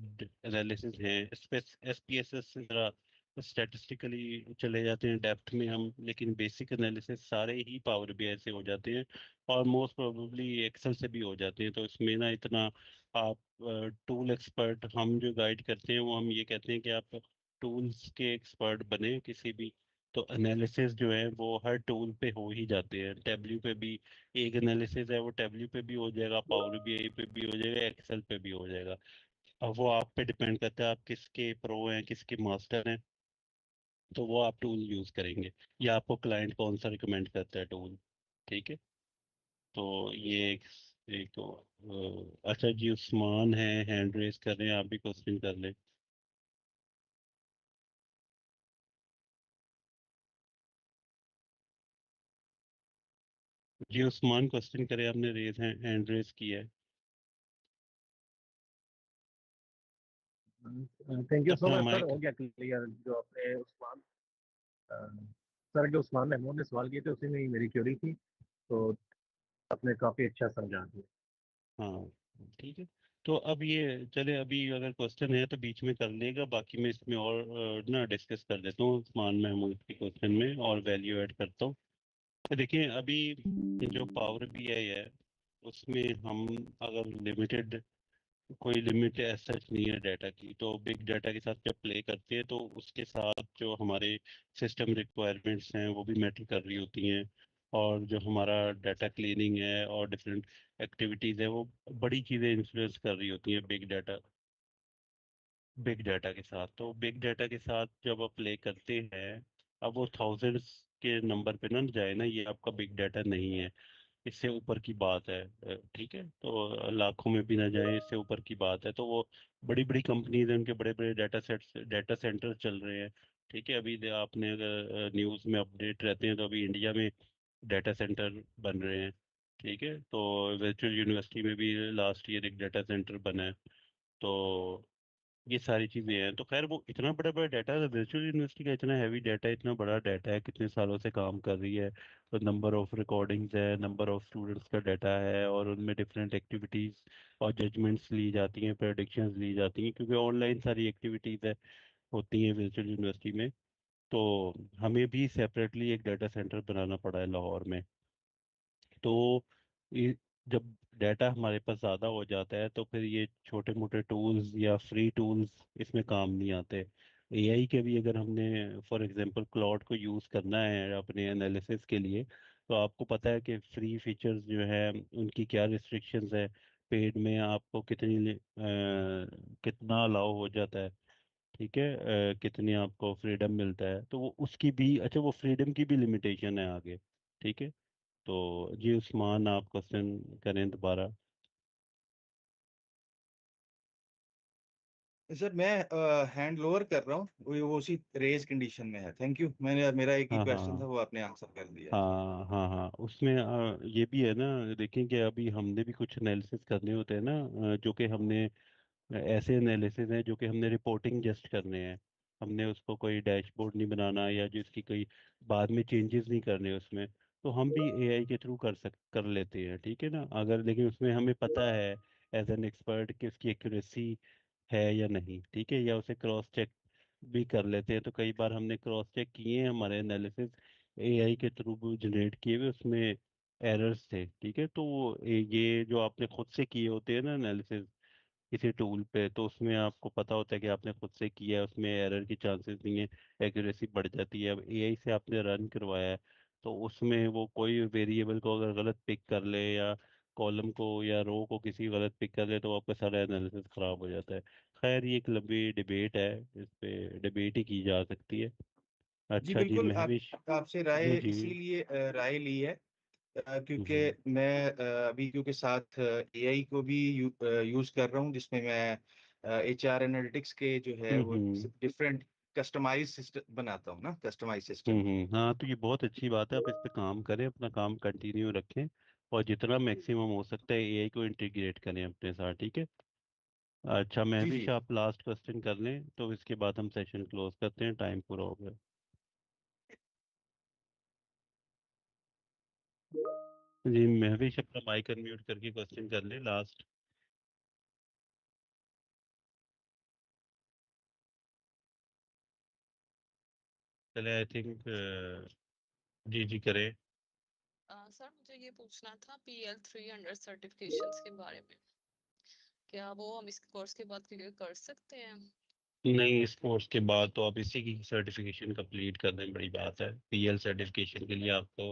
एनालिसिस हैं, एसपीएसएस से जरा स्टैटिस्टिकली चले जाते हैं डेप्थ में हम, लेकिन बेसिक एनालिसिस सारे ही पावर बीआई से हो जाते हैं। और मोस्ट प्रोबेबली एक्सेल से भी हो जाते हैं। तो इसमें ना इतना आप टूल एक्सपर्ट, हम जो गाइड करते हैं वो हम ये कहते हैं कि आप टूल्स के एक्सपर्ट बने किसी भी। तो एनालिसिस जो है वो हर टूल पे हो ही जाते हैं। टेबल्यू पे भी एक एनालिसिस है, वो टेबल्यू पे भी हो जाएगा, पावर बीआई पे भी हो जाएगा, एक्सेल पे भी हो जाएगा। अब वो आप पे डिपेंड करता है आप किसके प्रो हैं, किसके मास्टर हैं, तो वो आप टूल यूज करेंगे, या आपको क्लाइंट कौन सा रिकमेंड करता है टूल, ठीक है। तो ये एक तो अच्छा जी, उस्मान है, हैंड रेस कर रहे हैं, आप भी क्वेश्चन कर लें। जी उस्मान, क्वेश्चन करें, आपने रेस हैंड रेस किया है। थैंक यू सो अपना मच सर, माइक। हो गया क्लियर जो आपने उस्मान सर जो उस्मान महमूद ने सवाल किए थे उसी में ही मेरी क्यूरी थी, तो आपने काफी अच्छा समझा दिया। हाँ, ठीक है। तो अब ये चले, अभी अगर क्वेश्चन है तो बीच में कर लेगा, बाकी मैं इसमें और ना डिस्कस कर देता हूँ उस्मान महमूद के क्वेश्चन में और वैल्यू ऐड करता हूँ। तो देखिए, अभी जो पावर बीआई है उसमें हम अगर लिमिटेड, कोई लिमिट एज सच नहीं है डाटा की, तो बिग डाटा के साथ जब प्ले करते हैं तो उसके साथ जो हमारे सिस्टम रिक्वायरमेंट्स हैं वो भी मैटर कर रही होती हैं। और जो हमारा डाटा क्लीनिंग है और डिफरेंट एक्टिविटीज है, वो बड़ी चीज़ें इन्फ्लुएंस कर रही होती हैं बिग डाटा के साथ। तो बिग डाटा के साथ जब आप प्ले करते हैं, अब वो थाउजेंड्स के नंबर पे ना जाए ना, ये आपका बिग डाटा नहीं है, इससे ऊपर की बात है। ठीक है, तो लाखों में भी ना जाए, इससे ऊपर की बात है। तो वो बड़ी बड़ी कंपनीज हैं, उनके बड़े बड़े डाटा सेंटर चल रहे हैं, ठीक है। अभी आपने अगर न्यूज़ में अपडेट रहते हैं तो अभी इंडिया में डाटा सेंटर बन रहे हैं, ठीक है। तो वर्चुअल यूनिवर्सिटी में भी लास्ट ईयर एक डाटा सेंटर बना है। तो ये सारी चीजें हैं। तो खैर, वो इतना बड़ा बड़ा डाटा है, वर्चुअल यूनिवर्सिटी का इतना हैवी डाटा है, इतना बड़ा डाटा है, कितने सालों से काम कर रही है। तो नंबर ऑफ रिकॉर्डिंग्स है, नंबर ऑफ स्टूडेंट्स का डाटा है, और उनमें डिफरेंट एक्टिविटीज और जजमेंट्स ली जाती हैं, प्रेडिक्शंस ली जाती हैं, क्योंकि ऑनलाइन सारी एक्टिविटीज है होती हैं वर्चुअल यूनिवर्सिटी में। तो हमें भी सेपरेटली एक डाटा सेंटर बनाना पड़ा है लाहौर में। तो जब डाटा हमारे पास ज़्यादा हो जाता है तो फिर ये छोटे मोटे टूल्स या फ्री टूल्स इसमें काम नहीं आते। एआई के भी अगर हमने फॉर एग्जांपल क्लाउड को यूज़ करना है अपने एनालिसिस के लिए, तो आपको पता है कि फ्री फीचर्स जो है उनकी क्या रिस्ट्रिक्शंस है, पेड में आपको कितना अलाउ हो जाता है, ठीक है। कितनी आपको फ्रीडम मिलता है, तो वो उसकी भी, अच्छा, वो फ्रीडम की भी लिमिटेशन है आगे, ठीक है। तो जी उस्मान, आप क्वेश्चन करें दोबारा। सर मैं हैंड लोअर कर रहा हूँ, वो उसी रेज कंडीशन में है। थैंक यू, मैंने मेरा एक ही हाँ क्वेश्चन था, हाँ वो आपने आंसर कर दिया। हाँ हाँ हाँ, उसमें ये भी है ना, देखें कि अभी हमने भी कुछ एनालिसिस करने होते हैं ना, जो कि हमने ऐसे एनालिसिस हैं जो कि हमने रिपोर्टिंग जस्ट करने हैं। हमने उसको कोई डैशबोर्ड नहीं बनाना या जिसकी कोई बाद में चेंजेस नहीं करने उसमें। तो हम भी एआई के थ्रू कर लेते हैं, ठीक है ना, अगर लेकिन उसमें हमें पता है एज एन एक्सपर्ट कि उसकी एक्यूरेसी है या नहीं, ठीक है, या उसे क्रॉस चेक भी कर लेते हैं। तो कई बार हमने क्रॉस चेक किए हैं, हमारे एनालिसिस एआई के थ्रू जनरेट किए हुए उसमें एरर्स थे, ठीक है। तो ये जो आपने खुद से किए होते हैं ना एनालिसिस किसी टूल पे, तो उसमें आपको पता होता है कि आपने खुद से किया है, उसमें एरर की चांसेस नहीं है, एक्यूरेसी बढ़ जाती है। अब एआई से आपने रन करवाया है तो उसमें वो कोई वेरिएबल को अगर गलत पिक कर ले या कॉलम को या रो को किसी गलत पिक कर ले तो आपका सारा एनालिसिस खराब हो जाता है। खैर ये एक लंबी डिबेट है, इस पे डिबेट ही की जा सकती है। जी अच्छा जी बिल्कुल, महविश। आपसे राय जी जी। इसीलिए राय ली है, क्योंकि हम्म मैं अभी क्योंकि साथ एआई को भी यूज कर रहा हूँ, जिसमें मैं एचआर एनालिटिक्स के जो है वो हम्म डिफरेंट कस्टमाइज सिस्टम बनाता हूँ ना, कस्टमाइज सिस्टम। हाँ, तो ये बहुत अच्छी बात है, आप इस पे काम करें, अपना काम कंटिन्यू रखें और जितना मैक्सिमम हो सकता है एआई को इंटीग्रेट करें अपने साथ, ठीक है। अच्छा जी महविश, जी। आप लास्ट क्वेश्चन कर लें तो इसके बाद हम सेशन क्लोज करते हैं, टाइम पूरा हो गया। जी महविश, अपना माइक अनम्यूट करके क्वेश्चन कर ले लास्ट। चले आई थिंक, जी जी करें। सर मुझे ये पूछना था PL300 सर्टिफिकेशंस के बारे में, क्या वो हम इस कोर्स के बाद क्लियर कर सकते हैं? नहीं, इस कोर्स के बाद तो आप इसी की सर्टिफिकेशन कंप्लीट कर दें, बड़ी बात है। पीएल सर्टिफिकेशन के लिए आपको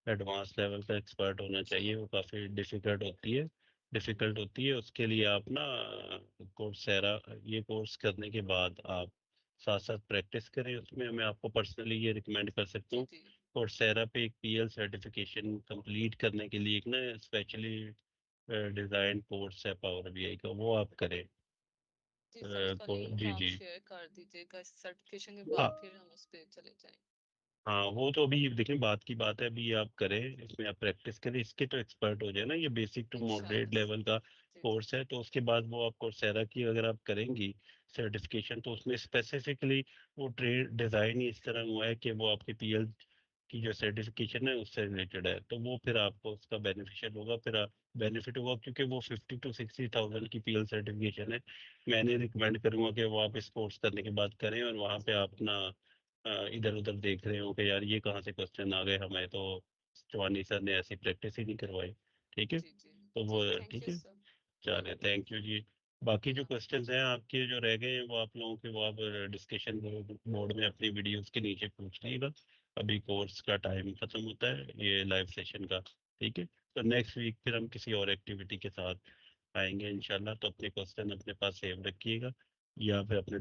एडवांस लेवल का एक्सपर्ट होना चाहिए, वो काफ़ी डिफ़िकल्ट होती है। उसके लिए आप ना कोर्सेरा, ये कोर्स करने के बाद आप साथ साथ प्रैक्टिस करें उसमें। मैं आपको पर्सनली ये रिकमेंड कर सकता जी हूँ, जी कोर्सेरा पे एक पीएल सर्टिफिकेशन कंप्लीट करने के लिए एक ना स्पेशली डिज़ाइन कोर्स है पावर बीआई का, वो आप करें। जी सर, उसका लिंक जी आप जी। शेयर कर दीजिएगा, इस सर्टिफिकेशन के हाँ बाद फिर हम उस पर चले जाएंगे। हाँ, वो तो अभी देखिए बात की बात है, अभी आप करें, इसमें आप प्रैक्टिस करें, इसके तो एक्सपर्ट हो जाए ना, ये बेसिक टू मॉडरेट इंशाल्लाह लेवल का जी जी कोर्स है। तो उसके बाद वो आप कोर्सेरा की अगर आप करेंगी सर्टिफिकेशन, तो उसमें स्पेसिफिकली वो ट्रेड डिज़ाइन ही इस तरह हुआ है कि वो आपके पीएल की जो सर्टिफिकेशन है उससे रिलेटेड है, तो वो फिर आपको उसका बेनिफिशियल होगा, फिर बेनिफिट होगा, क्योंकि वो 50 to 60 thousand की पीएल सर्टिफिकेशन है। मैंने रिकमेंड करूंगा कि वो आप इस कोर्स करने के बाद करें और वहाँ पे आप ना इधर उधर देख रहे हो कि यार ये कहाँ से क्वेश्चन आ गए, हमें तो चौहानी सर ने ऐसी प्रैक्टिस ही नहीं करवाई, ठीक है। जी जी तो वो जी। थैंक ठीक यू है, सर। चलिए थैंक यू जी। बाकी जो अल्लाह क्वेश्चंस हैं आपके जो रह गए हैं वो आप लोगों के, वो आप डिस्कशन मोड में अपनी वीडियोस के नीचे पूछ लीजिएगा। अभी कोर्स का टाइम खत्म होता है ये लाइव सेशन का, ठीक है। तो नेक्स्ट वीक फिर हम किसी और एक्टिविटी के साथ आएंगे इंशाल्लाह। तो अपने क्वेश्चन अपने पास सेव रखिएगा या फिर अपने